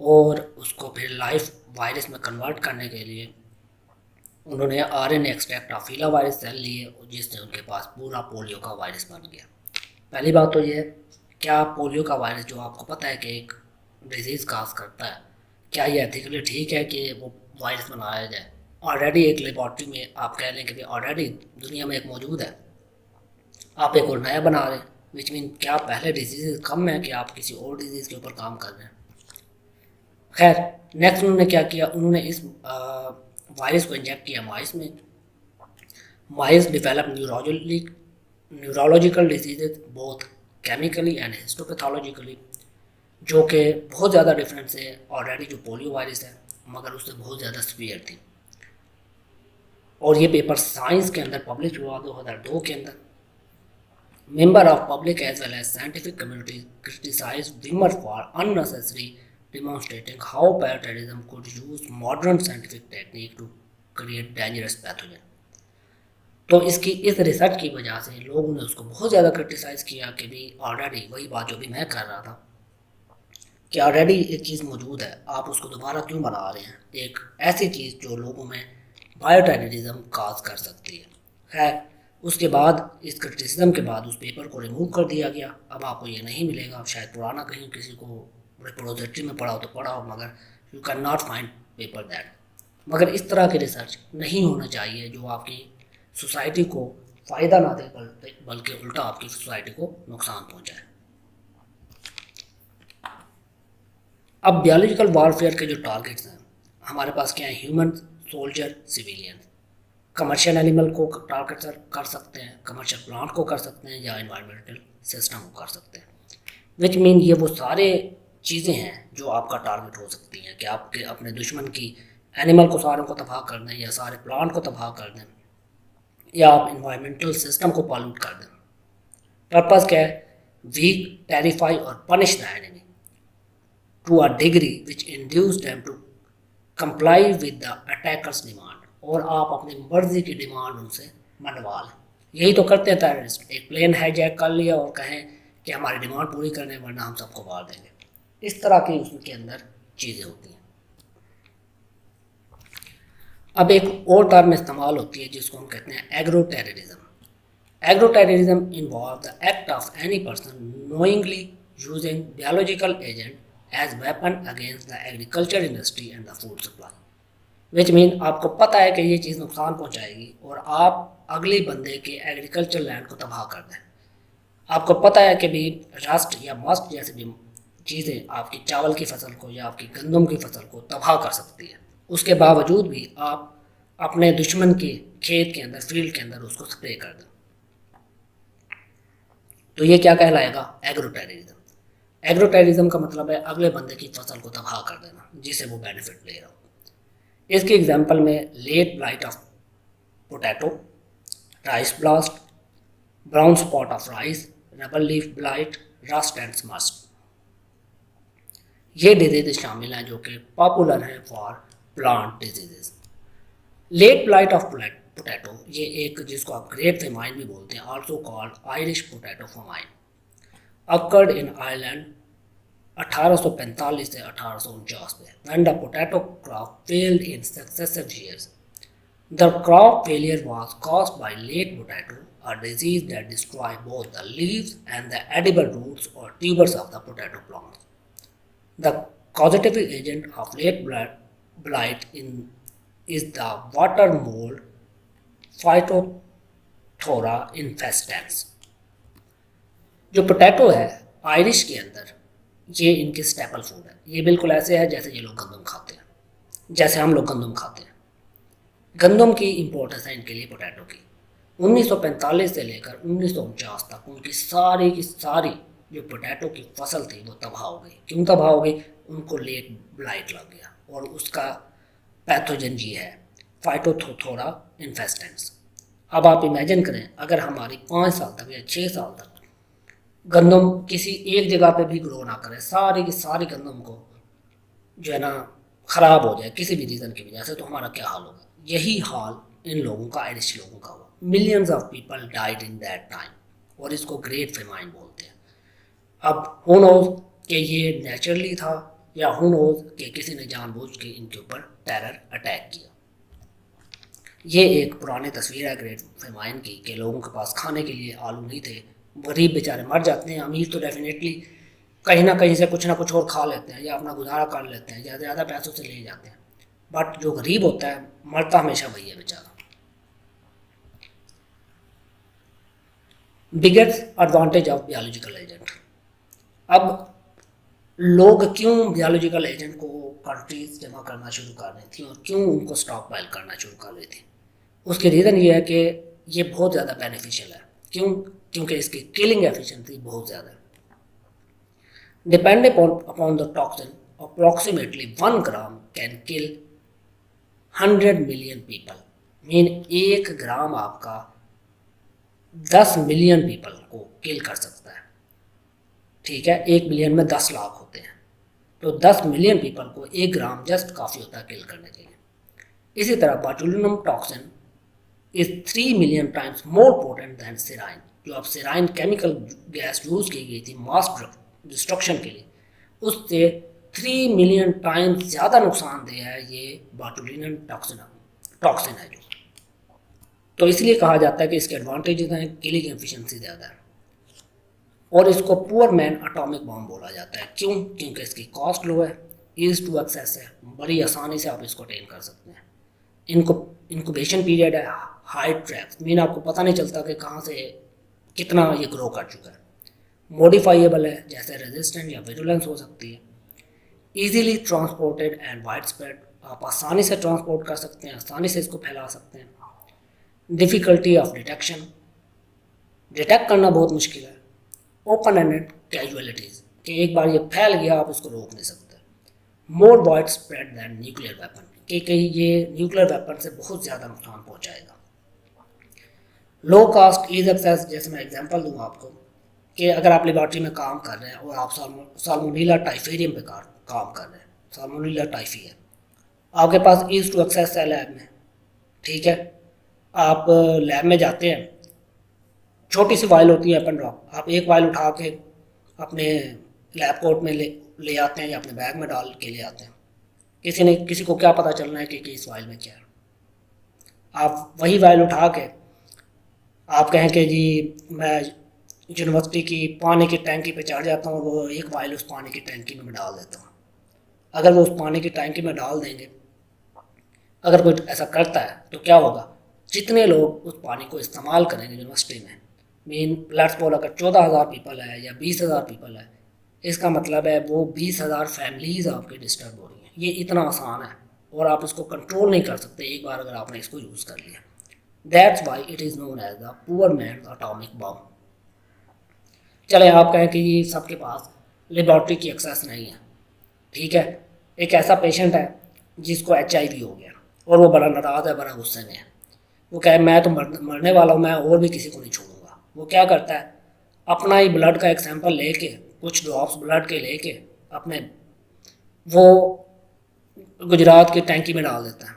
और उसको फिर लाइव वायरस में कन्वर्ट करने के लिए उन्होंने आरएनए एक्सट्रैक्ट ऑफ फीला वायरस सेल लिए, जिससे उनके पास पूरा पोलियो का वायरस बन गया। पहली बात तो ये है, क्या पोलियो का वायरस जो आपको पता है कि एक डिजीज़ काज करता है, क्या ये एथिकली ठीक है कि वो वायरस बनाया जाए? ऑलरेडी एक लेबॉर्ट्री में आप कह लें कि ऑलरेडी दुनिया में एक मौजूद है, आप एक और नया बना रहे हैं, विच मीन क्या पहले डिजीज़ कम है कि आप किसी और डिजीज़ के ऊपर काम कर रहे हैं? खैर, नेक्स्ट उन्होंने क्या किया, उन्होंने इस वायरस को इंजेक्ट किया माइस में। Mice develop neurological diseases both chemically and histopathologically, जो कि बहुत ज़्यादा डिफरेंस है ऑलरेडी जो पोलियो वायरस है, मगर उससे बहुत ज़्यादा सीवियर थी। और ये पेपर साइंस के अंदर पब्लिश हुआ 2002 के अंदर। Member of public as well as scientific community criticise Wimmer for unnecessary demonstrating how bioterrorism could use modern scientific technique to create dangerous pathogen। तो इसकी इस रिसर्च की वजह से लोगों ने उसको बहुत ज़्यादा क्रिटिसाइज़ किया कि भी ऑलरेडी वही बात जो भी मैं कर रहा था कि ऑलरेडी एक चीज़ मौजूद है, आप उसको दोबारा क्यों बना रहे हैं, एक ऐसी चीज़ जो लोगों में बायोटेररिज्म काज कर सकती है। खैर, उसके बाद इस क्रिटिसिज्म के बाद उस पेपर को रिमूव कर दिया गया। अब आपको ये नहीं मिलेगा, शायद पुराना कहीं किसी को रिपोजिटरी में पढ़ा हो तो पढ़ा हो, मगर you can not find paper that. मगर इस तरह की रिसर्च नहीं होना चाहिए जो आपकी सोसाइटी को फ़ायदा ना दे बल्कि उल्टा आपकी सोसाइटी को नुकसान पहुंचाए। अब बायोलॉजिकल वॉरफेयर के जो टारगेट्स हैं हमारे पास क्या है, human, soldier, civilian. Commercial animal को टारगेट कर सकते हैं, कमर्शियल प्लांट को कर सकते हैं, या इन्वायरमेंटल सिस्टम को कर सकते हैं। विच मीन ये वो सारे चीज़ें हैं जो आपका टारगेट हो सकती हैं कि आपके अपने दुश्मन की एनिमल को सारों को तबाह कर दें, या सारे प्लांट को तबाह कर दें, या आप इन्वायरमेंटल सिस्टम को पॉल्यूट कर दें। पर्पस क्या है, वीक, टेरिफाई और punish the enemy to a degree which induce them to comply with the attackers demand, और आप अपनी मर्जी की डिमांड उनसे मनवा लें। यही तो करते हैं टेररिस्ट, एक प्लेन हाईजैक कर लिया और कहें कि हमारी डिमांड पूरी करने वरना हम सबको मार देंगे। इस तरह की उसके अंदर चीज़ें होती हैं। अब एक और टर्म इस्तेमाल होती है जिसको हम कहते हैं agroterrorism. Agroterrorism involve the act of any person knowingly using biological agent as weapon against the agriculture industry and the food supply. Which mean आपको पता है कि ये चीज़ नुकसान पहुंचाएगी और आप अगले बंदे के एग्रीकल्चर लैंड को तबाह कर दें। आपको पता है कि भी रस्ट या मस्ट जैसी चीज़ें आपकी चावल की फसल को या आपकी गंदम की फसल को तबाह कर सकती है, उसके बावजूद भी आप अपने दुश्मन के खेत के अंदर, फील्ड के अंदर उसको स्प्रे कर दें, तो ये क्या कहलाएगा, एग्रो टेररिज्म। एग्रो टेररिज्म का मतलब है अगले बंदे की फसल को तबाह कर देना जिससे वो बेनिफिट ले रहा हो। इसके एग्जाम्पल में late blight of potato, rice blast, brown spot of rice, rubber leaf blight, rust and smut, ये डिजीज शामिल हैं जो कि पॉपुलर हैं for plant diseases. Late blight of potato, ये एक जिसको आप ग्रेट फेमाइन भी बोलते हैं, also called Irish potato famine, occurred in Ireland 1845 से 1849 में, when the potato crop failed in successive years. The crop failure was caused by late potato, a disease that destroys both the leaves and the edible roots or tubers of the potato plants. The causative agent of late blight is the water mold Phytophthora infestans. जो पोटैटो है आयरिश के अंदर, ये इनके स्टेपल फूड है। ये बिल्कुल ऐसे है जैसे ये लोग गंदम खाते हैं, जैसे हम लोग गंदम खाते हैं। गंदम की इम्पोर्टेंस है इनके लिए पोटैटो की। 1945 से लेकर 1949 तक उनकी सारी जो पोटैटो की फसल थी वो तबाह हो गई। क्यों तबाह हो गई? उनको लेट ब्लाइट लग गया और उसका पैथोजन ये है फाइटोथोरा इन्फेस्टेंस। अब आप इमेजिन करें अगर हमारी 5 साल तक या 6 साल तक गंदम किसी एक जगह पे भी ग्रो ना करे, सारी की सारी गंदम को जो है ना ख़राब हो जाए किसी भी रीज़न की वजह से, तो हमारा क्या हाल होगा? यही हाल इन लोगों का, आयरिश लोगों का हुआ। Millions of people died in that time और इसको ग्रेट फेमाइन बोलते हैं। अब हु नोज कि ये नेचुरली था या हु नोज कि किसी ने जानबूझ के इनके ऊपर टेरर अटैक किया। ये एक पुरानी तस्वीर है ग्रेट फेमाइन की कि लोगों के पास खाने के लिए आलू नहीं थे, गरीब बेचारे मर जाते हैं, अमीर तो डेफिनेटली कहीं ना कहीं से कुछ ना कुछ और खा लेते हैं या अपना गुजारा कर लेते हैं, ज़्यादा पैसों से ले जाते हैं, बट जो गरीब होता है मरता हमेशा वही है बेचारा। Biggest advantage of biological agent. अब लोग क्यों बायोलॉजिकल एजेंट को कंट्रीज जमा करना शुरू कर रही थी और क्यों उनको स्टॉक पाइल करना शुरू कर रही थी, उसके रीज़न ये है कि ये बहुत ज़्यादा बेनिफिशियल है। क्यों? क्योंकि इसकी किलिंग एफिशिएंसी बहुत ज़्यादा है। Depend upon the toxin approximately 1 gram can kill 100 million people. Mean 1 ग्राम आपका 10 मिलियन पीपल को किल कर सकता है। ठीक है, 1 मिलियन में 10 लाख होते हैं, तो 10 मिलियन पीपल को 1 ग्राम जस्ट काफ़ी होता है किल करने के लिए। इसी तरह botulinum toxin is 3 million times more potent than sarin. जो अब सेराइन केमिकल गैस यूज़ की गई थी मास डिस्ट्रक्शन के लिए, उससे 3 मिलियन टाइम्स ज़्यादा नुकसानदेह है ये बोटुलिनम टॉक्सिन है जो। तो इसलिए कहा जाता है कि इसके एडवांटेजेस हैं, किलिंग एफिशिएंसी ज़्यादा है, और इसको पुअर मैन एटॉमिक बॉम्ब बोला जाता है। क्यों? क्योंकि इसकी कॉस्ट लो है, ईज टू एक्सेस है, बड़ी आसानी से आप इसको अटेन कर सकते हैं। इनक्यूबेशन पीरियड है हाई ट्रैक्स, मीन आपको पता नहीं चलता कि कहाँ से कितना ये ग्रो कर चुका है। मॉडिफाइएबल है, जैसे रेजिस्टेंट या विरुलेंस हो सकती है। Easily transported and wide spread, आप आसानी से ट्रांसपोर्ट कर सकते हैं, आसानी से इसको फैला सकते हैं। डिफ़िकल्टी ऑफ डिटेक्शन, डिटेक्ट करना बहुत मुश्किल है। ओपन एंडेड कैजुअलिटीज़, कि एक बार ये फैल गया आप इसको रोक नहीं सकते। More widespread than nuclear weapon, कि ये न्यूक्लियर वेपन से बहुत ज़्यादा नुकसान पहुँचाएगा। लो कास्ट ईज एक्सेस, जैसे मैं एग्जांपल दूँ आपको कि अगर आप लेबॉर्ट्री में काम कर रहे हैं और आप साल्मोनेला टाइफेरियम पे काम कर रहे हैं, साल्मोनेला टाइफी है, आपके पास ईज टू एक्सेस है लैब में। ठीक है, आप लैब में जाते हैं, छोटी सी वाइल होती है अपन ड्रॉप, आप एक वाइल उठा के अपने लैब कोट में ले आते हैं या अपने बैग में डाल के ले आते हैं। किसी को क्या पता चलना है कि इस वाइल में क्या है। आप वही वाइल उठा के आप कहें कि जी मैं यूनिवर्सिटी की पानी की टैंकी पे चढ़ जाता हूँ, वो एक वाइल उस पानी की टैंकी में डाल देता हूँ। अगर वो उस पानी की टैंकी में डाल देंगे, अगर कोई ऐसा करता है तो क्या होगा, जितने लोग उस पानी को इस्तेमाल करेंगे यूनिवर्सिटी में, मीन लेट्स सपोज अगर 14,000 पीपल है या 20,000 पीपल है, इसका मतलब है वो 20,000 फैमिलीज़ आपके डिस्टर्ब हो रही हैं। ये इतना आसान है और आप इसको कंट्रोल नहीं कर सकते एक बार अगर आपने इसको यूज़ कर लिया। That's why it is known as the poor man atomic bomb. चले आप कहें कि सबके पास लेबॉर्ट्री की एक्सेस नहीं है। ठीक है, एक ऐसा पेशेंट है जिसको HIV हो गया और वो बड़ा नाराज़ है, बड़ा गुस्से में है। वो कहे मैं तो मरने वाला हूँ, मैं और भी किसी को नहीं छोड़ूंगा। वो क्या करता है, अपना ही ब्लड का एक सैंपल लेके, कुछ ड्रॉप्स ब्लड के लेके अपने वो गुजरात की टैंकी में डाल देता है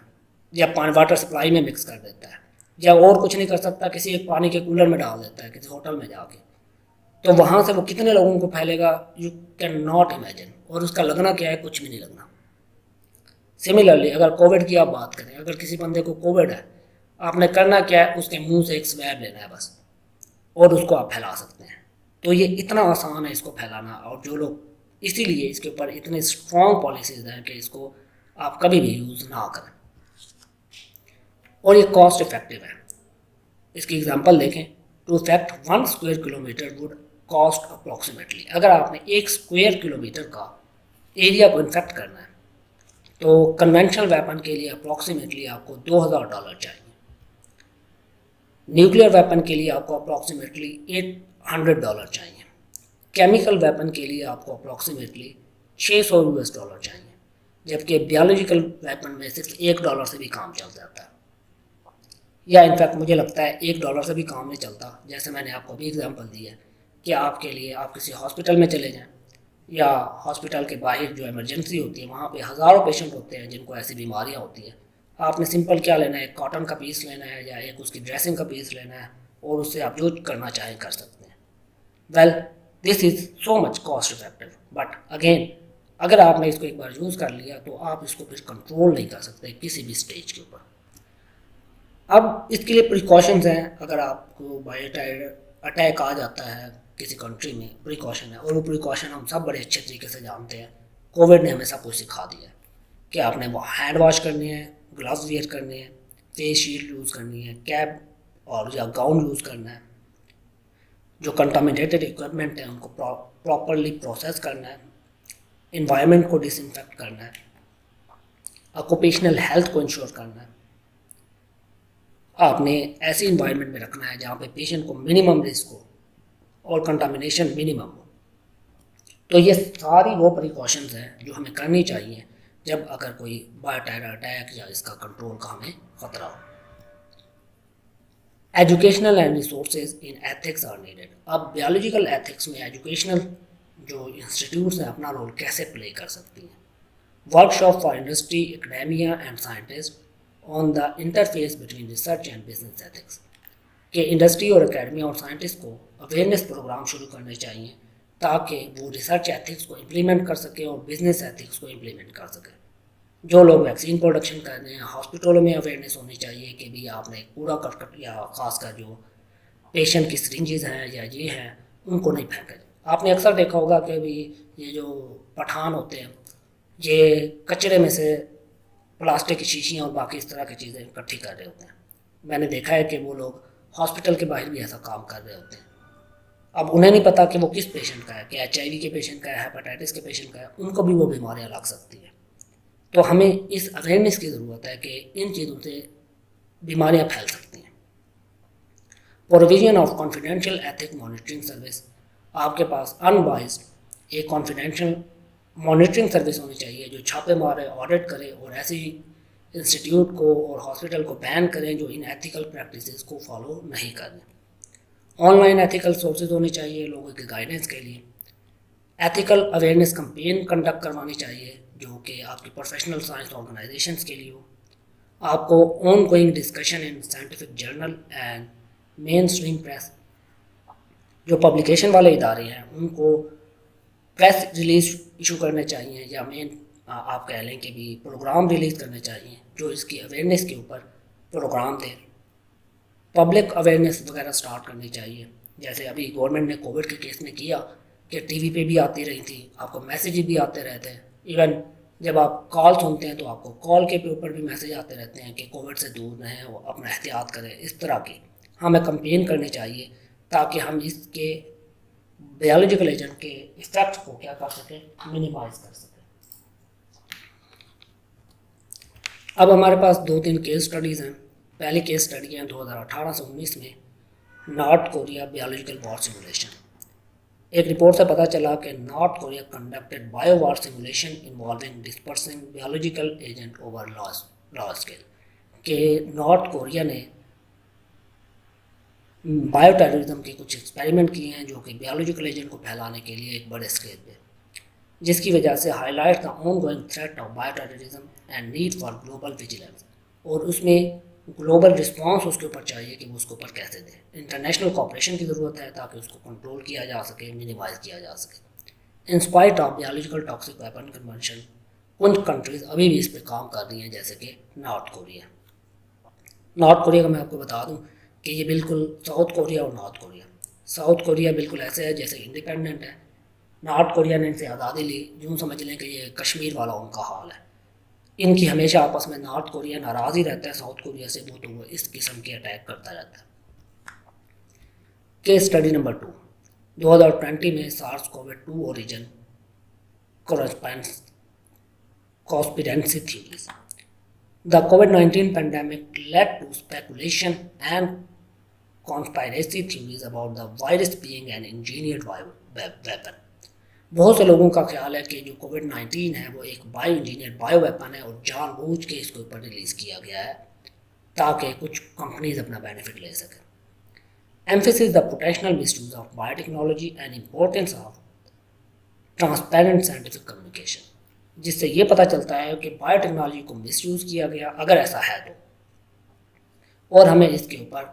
या पानी वाटर सप्लाई में मिक्स कर देता है, या और कुछ नहीं कर सकता किसी एक पानी के कूलर में डाल देता है किसी होटल में जाके। तो वहाँ से वो कितने लोगों को फैलेगा, यू कैन नॉट इमेजिन। और उसका लगना क्या है, कुछ भी नहीं लगना। सिमिलरली अगर कोविड की आप बात करें, अगर किसी बंदे को कोविड है, आपने करना क्या है, उसके मुंह से एक स्वैब लेना है बस, और उसको आप फैला सकते हैं। तो ये इतना आसान है इसको फैलाना, और जो लोग इसीलिए इसके ऊपर इतने स्ट्रॉन्ग पॉलिसीज हैं कि इसको आप कभी भी यूज़ ना करें। और ये कॉस्ट इफेक्टिव है। इसकी एग्जांपल देखें, to effect 1 square kilometre would cost approximately, अगर आपने 1 स्क्वायर किलोमीटर का एरिया को इन्फेक्ट करना है तो कन्वेंशनल वेपन के लिए अप्रॉक्सीमेटली आपको $2,000 चाहिए। न्यूक्लियर वेपन के लिए आपको अप्रॉक्सीमेटली $800 चाहिए। केमिकल वेपन के लिए आपको अप्रॉक्सीमेटली $600 चाहिए, जबकि बायोलॉजिकल वेपन में सिर्फ $1 से भी काम चल जाता है, या इनफैक्ट मुझे लगता है $1 से भी काम नहीं चलता। जैसे मैंने आपको अभी एग्जांपल दी है कि आपके लिए आप किसी हॉस्पिटल में चले जाएं या हॉस्पिटल के बाहर जो इमरजेंसी होती है वहाँ पे हज़ारों पेशेंट होते हैं जिनको ऐसी बीमारियाँ होती हैं। आपने सिंपल क्या लेना है, एक कॉटन का पीस लेना है या एक उसकी ड्रेसिंग का पीस लेना है, और उससे आप जो करना चाहें कर सकते हैं। Well, this is so much cost effective, but again अगर आपने इसको एक बार यूज़ कर लिया तो आप इसको फिर कंट्रोल नहीं कर सकते किसी भी स्टेज के ऊपर। अब इसके लिए प्रिकॉशंस हैं, अगर आपको बायोटाइड अटैक आ जाता है किसी कंट्री में, प्रिकॉशन है, और वो प्रिकॉशन हम सब बड़े अच्छे तरीके से जानते हैं। कोविड ने हमें सब कुछ सिखा दिया है कि आपने वो हैंड वॉश करने हैं, ग्लव्स वेयर करने हैं, फेस शील्ड यूज़ करनी है, कैप और या गाउन यूज़ करना है, जो कंटामिनेटेड इक्विपमेंट है उनको प्रॉपरली प्रोसेस करना है, इन्वायरमेंट को डिसइंफेक्ट करना है, ऑक्यूपेशनल हेल्थ को इंश्योर करना है। आपने ऐसी इन्वायरमेंट में रखना है जहाँ पे पेशेंट को मिनिमम रिस्क हो और कंटामिनेशन मिनिमम हो। तो ये सारी वो प्रिकॉशंस हैं जो हमें करनी चाहिए जब अगर कोई बायोटाइड अटैक या इसका कंट्रोल का हमें खतरा हो। Educational and resources in ethics are needed. अब बायोलॉजिकल एथिक्स में एजुकेशनल जो इंस्टीट्यूट्स हैं अपना रोल कैसे प्ले कर सकती हैं। Workshop for industry, academia and scientist on the interface between research and business ethics, कि इंडस्ट्री और एकेडमिया और साइंटिस्ट को अवेयरनेस प्रोग्राम शुरू करने चाहिए ताकि वो रिसर्च एथिक्स को इम्प्लीमेंट कर सके और बिजनेस एथिक्स को इम्प्लीमेंट कर सके। जो लोग वैक्सीन प्रोडक्शन कर रहे हैं, हॉस्पिटलों में अवेयरनेस होनी चाहिए कि भी आपने कूड़ा करकट या खासकर जो पेशेंट की सिरिंजेस हैं या ये हैं उनको नहीं फेंका जाए। आपने अक्सर देखा होगा कि भी ये जो पठान होते हैं ये कचरे में से प्लास्टिक की शीशियाँ और बाकी इस तरह की चीज़ें इकट्ठी कर रहे होते हैं। मैंने देखा है कि वो लोग हॉस्पिटल के बाहर भी ऐसा काम कर रहे होते हैं। अब उन्हें नहीं पता कि वो किस पेशेंट का है, कि HIV के पेशेंट का है, हेपेटाइटिस के पेशेंट का है, उनको भी वो बीमारियाँ लग सकती हैं। तो हमें इस अवेयरनेस की ज़रूरत है कि इन चीज़ों से बीमारियाँ फैल सकती हैं। Provision of confidential ethic monitoring service, आपके पास अनबाइस्ड एक कॉन्फिडेंशियल मॉनिटरिंग सर्विस होनी चाहिए जो छापे मारे, ऑडिट करे और ऐसी इंस्टीट्यूट को और हॉस्पिटल को बैन करें जो इन एथिकल प्रैक्टिसेस को फॉलो नहीं कर रहे। ऑनलाइन एथिकल सोर्सेज होने चाहिए लोगों के गाइडेंस के लिए। एथिकल अवेयरनेस कैंपेन कंडक्ट करवानी चाहिए जो कि आपकी प्रोफेशनल साइंस ऑर्गेनाइजेशंस के लिए हो। आपको on going discussion in scientific journal and main stream press, जो पब्लिकेशन वाले इदारे हैं उनको प्रेस रिलीज इशू करने चाहिए या मेन आप कह लें कि भी प्रोग्राम रिलीज़ करने चाहिए जो इसकी अवेयरनेस के ऊपर प्रोग्राम दें। पब्लिक अवेयरनेस वगैरह स्टार्ट करनी चाहिए, जैसे अभी गवर्नमेंट ने कोविड के केस में किया कि टीवी पे भी आती रही थी, आपको मैसेज भी आते रहते हैं। इवन जब आप कॉल सुनते हैं तो आपको कॉल के ऊपर भी मैसेज आते रहते हैं कि कोविड से दूर रहें और अपना एहतियात करें। इस तरह की हमें कंपेन करनी चाहिए ताकि हम इसके बायोलॉजिकल एजेंट के इफेक्ट को क्या कर सकें, मिनिमाइज कर सकें। अब हमारे पास 2-3 केस स्टडीज़ हैं। पहली केस स्टडी है 2018 से 19 में north Korea biological war simulation. एक रिपोर्ट से पता चला कि north Korea conducted bio war simulation involving dispersing biological agent over large scale, कि नॉर्थ कोरिया ने बायो टेररिज्म के कुछ एक्सपेरिमेंट किए हैं जो कि बायोलॉजिकल एजेंट को फैलाने के लिए एक बड़े स्केल पे, जिसकी वजह से highlight the ongoing threat of bio terrorism and need for global vigilance. और उसमें ग्लोबल रिस्पांस उसके ऊपर चाहिए कि वो उसके ऊपर कैसे दें। इंटरनेशनल कोऑपरेशन की ज़रूरत है ताकि उसको कंट्रोल किया जा सके, मिनिमाइज किया जा सके। In spite of biological toxic weapon convention, कुछ कंट्रीज़ अभी भी इस पर काम कर रही हैं, जैसे कि नॉर्थ कोरिया। नॉर्थ कोरिया का मैं आपको बता दूं कि ये बिल्कुल साउथ कोरिया और नॉर्थ कोरिया, साउथ कोरिया बिल्कुल ऐसे है जैसे इंडिपेंडेंट है, नॉर्थ कोरिया ने इनसे आज़ादी ली, यूँ समझ लें कि ये कश्मीर वाला उनका हाल है। इनकी हमेशा आपस में नॉर्थ कोरिया नाराज़ ही रहता है साउथ कोरिया से, वो तो वो इस किस्म के अटैक करता रहता है। केस स्टडी नंबर 2, 2020 में सार्स कोविड-2 origin conspiracy theories. The COVID-19 pandemic led to speculation and conspiracy theories about the virus being an engineered weapon. बहुत से लोगों का ख्याल है कि जो कोविड-19 है वो एक बायो इंजीनियर बायो वेपन है और जानबूझ के इसके ऊपर रिलीज़ किया गया है ताकि कुछ कंपनीज अपना बेनिफिट ले सकें। Emphasis the potential misuse of biotechnology and importance of transparent scientific communication, जिससे ये पता चलता है कि बायोटेक्नोलॉजी को मिसयूज़ किया गया अगर ऐसा है तो, और हमें इसके ऊपर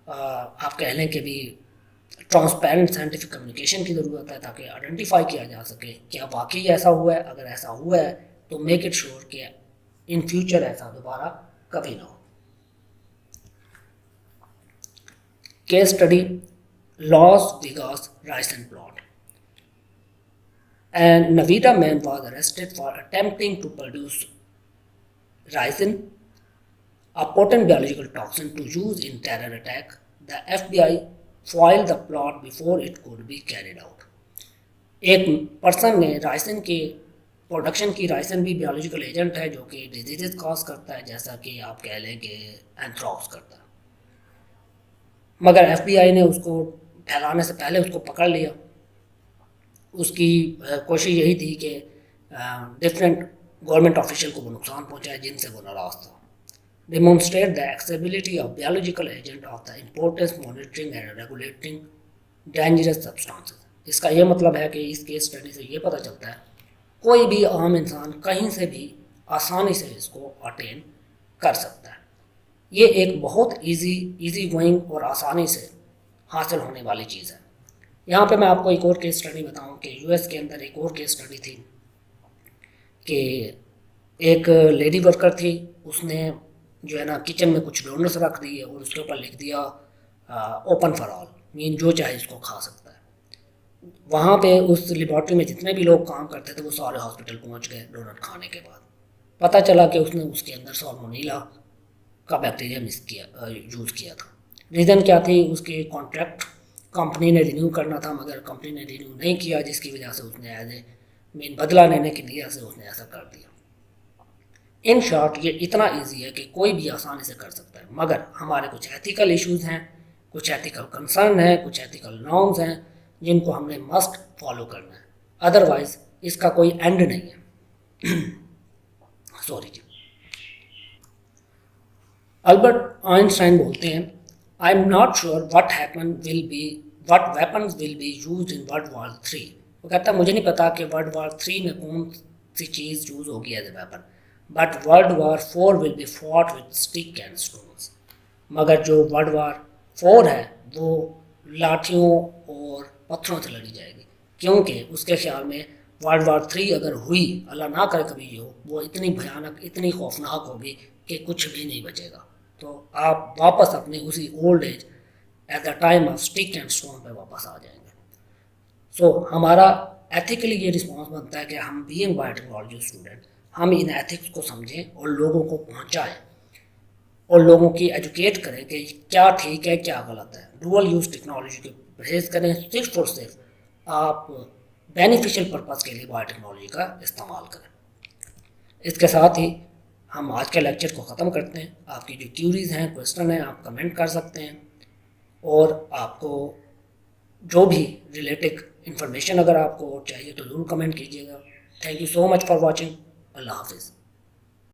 आप कह लें कि भी ट्रांसपेरेंट साइंटिफिक कम्युनिकेशन की ज़रूरत है ताकि आइडेंटिफाई किया जा सके क्या वाकई ऐसा हुआ है। अगर ऐसा हुआ है तो मेक इट श्योर कि इन फ्यूचर ऐसा दोबारा कभी ना हो। Case study Las Vegas ricin plot. And Nevada man was arrested for attempting to produce ricin, a potent biological toxin to use in terror attack. The FBI foiled the plot before it could be carried out. एक पर्सन ने राइसिन के प्रोडक्शन की, राइसिन भी बियोलॉजिकल एजेंट है जो कि डिजीजेस कॉज करता है, जैसा कि आप कह लें कि एंथ्रॉक्स करता है, मगर FBI ने उसको फैलाने से पहले उसको पकड़ लिया। उसकी कोशिश यही थी कि डिफरेंट गवर्नमेंट ऑफिशियल को वो नुकसान पहुंचाए जिनसे वो नाराज था। Demonstrate the accessibility of biological agent of the importance monitoring and regulating dangerous substances. इसका ये मतलब है कि इस केस स्टडी से ये पता चलता है कोई भी आम इंसान कहीं से भी आसानी से इसको अटेन कर सकता है। ये एक बहुत इजी गोइंग और आसानी से हासिल होने वाली चीज़ है। यहाँ पे मैं आपको एक और केस स्टडी बताऊँ कि US के अंदर एक और केस स्टडी थी कि एक लेडी वर्कर थी, उसने जो है ना किचन में कुछ डोनट्स रख दिए और उसके ऊपर लिख दिया ओपन फॉर ऑल, मीन जो चाहे इसको खा सकता है। वहाँ पे उस लेबॉर्ट्री में जितने भी लोग काम करते थे वो सारे हॉस्पिटल पहुँच गए डोनट खाने के बाद। पता चला कि उसने उसके अंदर साल्मोनेला का बैक्टीरिया यूज़ किया था। रीज़न क्या थी, उसके कॉन्ट्रैक्ट कंपनी ने रिन्यू करना था मगर कंपनी ने रिन्यू नहीं किया, जिसकी वजह से उसने एज ए मीन बदला लेने की नीयत से उसने ऐसा कर दिया। इन शॉर्ट ये इतना इजी है कि कोई भी आसानी से कर सकता है, मगर हमारे कुछ एथिकल इश्यूज़ हैं, कुछ एथिकल कंसर्न हैं, कुछ एथिकल नॉर्म्स हैं जिनको हमने मस्ट फॉलो करना है, अदरवाइज इसका कोई एंड नहीं है। सॉरी जी। अल्बर्ट आइंस्टाइन बोलते हैं, I am not sure what weapons will be used in World War III। वो कहता है मुझे नहीं पता कि World War III में कौन सी चीज़ यूज़ होगी as a weapon, but World War IV will be fought with stick and stones। मगर जो World War IV है वो लाठियों और पत्थरों से लड़ी जाएगी, क्योंकि उसके ख्याल में World War III अगर हुई, अल्लाह ना करे कभी हो, वो इतनी भयानक, इतनी खौफनाक होगी कि कुछ भी नहीं बचेगा। तो आप वापस अपने उसी old age at the time of stick and stone पे वापस आ जाएंगे। सो हमारा एथिकली ये रिस्पॉन्स बनता है कि हम बीइंग बायोटेक्नोलॉजी स्टूडेंट हम इन एथिक्स को समझें और लोगों को पहुंचाएं और लोगों की एजुकेट करें कि क्या ठीक है क्या गलत है। डुअल यूज़ टेक्नोलॉजी को परहेज करें, सिर्फ और सिर्फ आप बेनिफिशियल पर्पज़ के लिए बायोटेक्नोलॉजी का इस्तेमाल करें। इसके साथ ही हम आज के लेक्चर को ख़त्म करते हैं। आपकी जो क्यूरीज़ हैं, क्वेश्चन हैं, आप कमेंट कर सकते हैं और आपको जो भी रिलेटेड इन्फॉर्मेशन अगर आपको चाहिए तो ज़रूर कमेंट कीजिएगा। Thank you so much for watching. अल्लाह हाफिज़।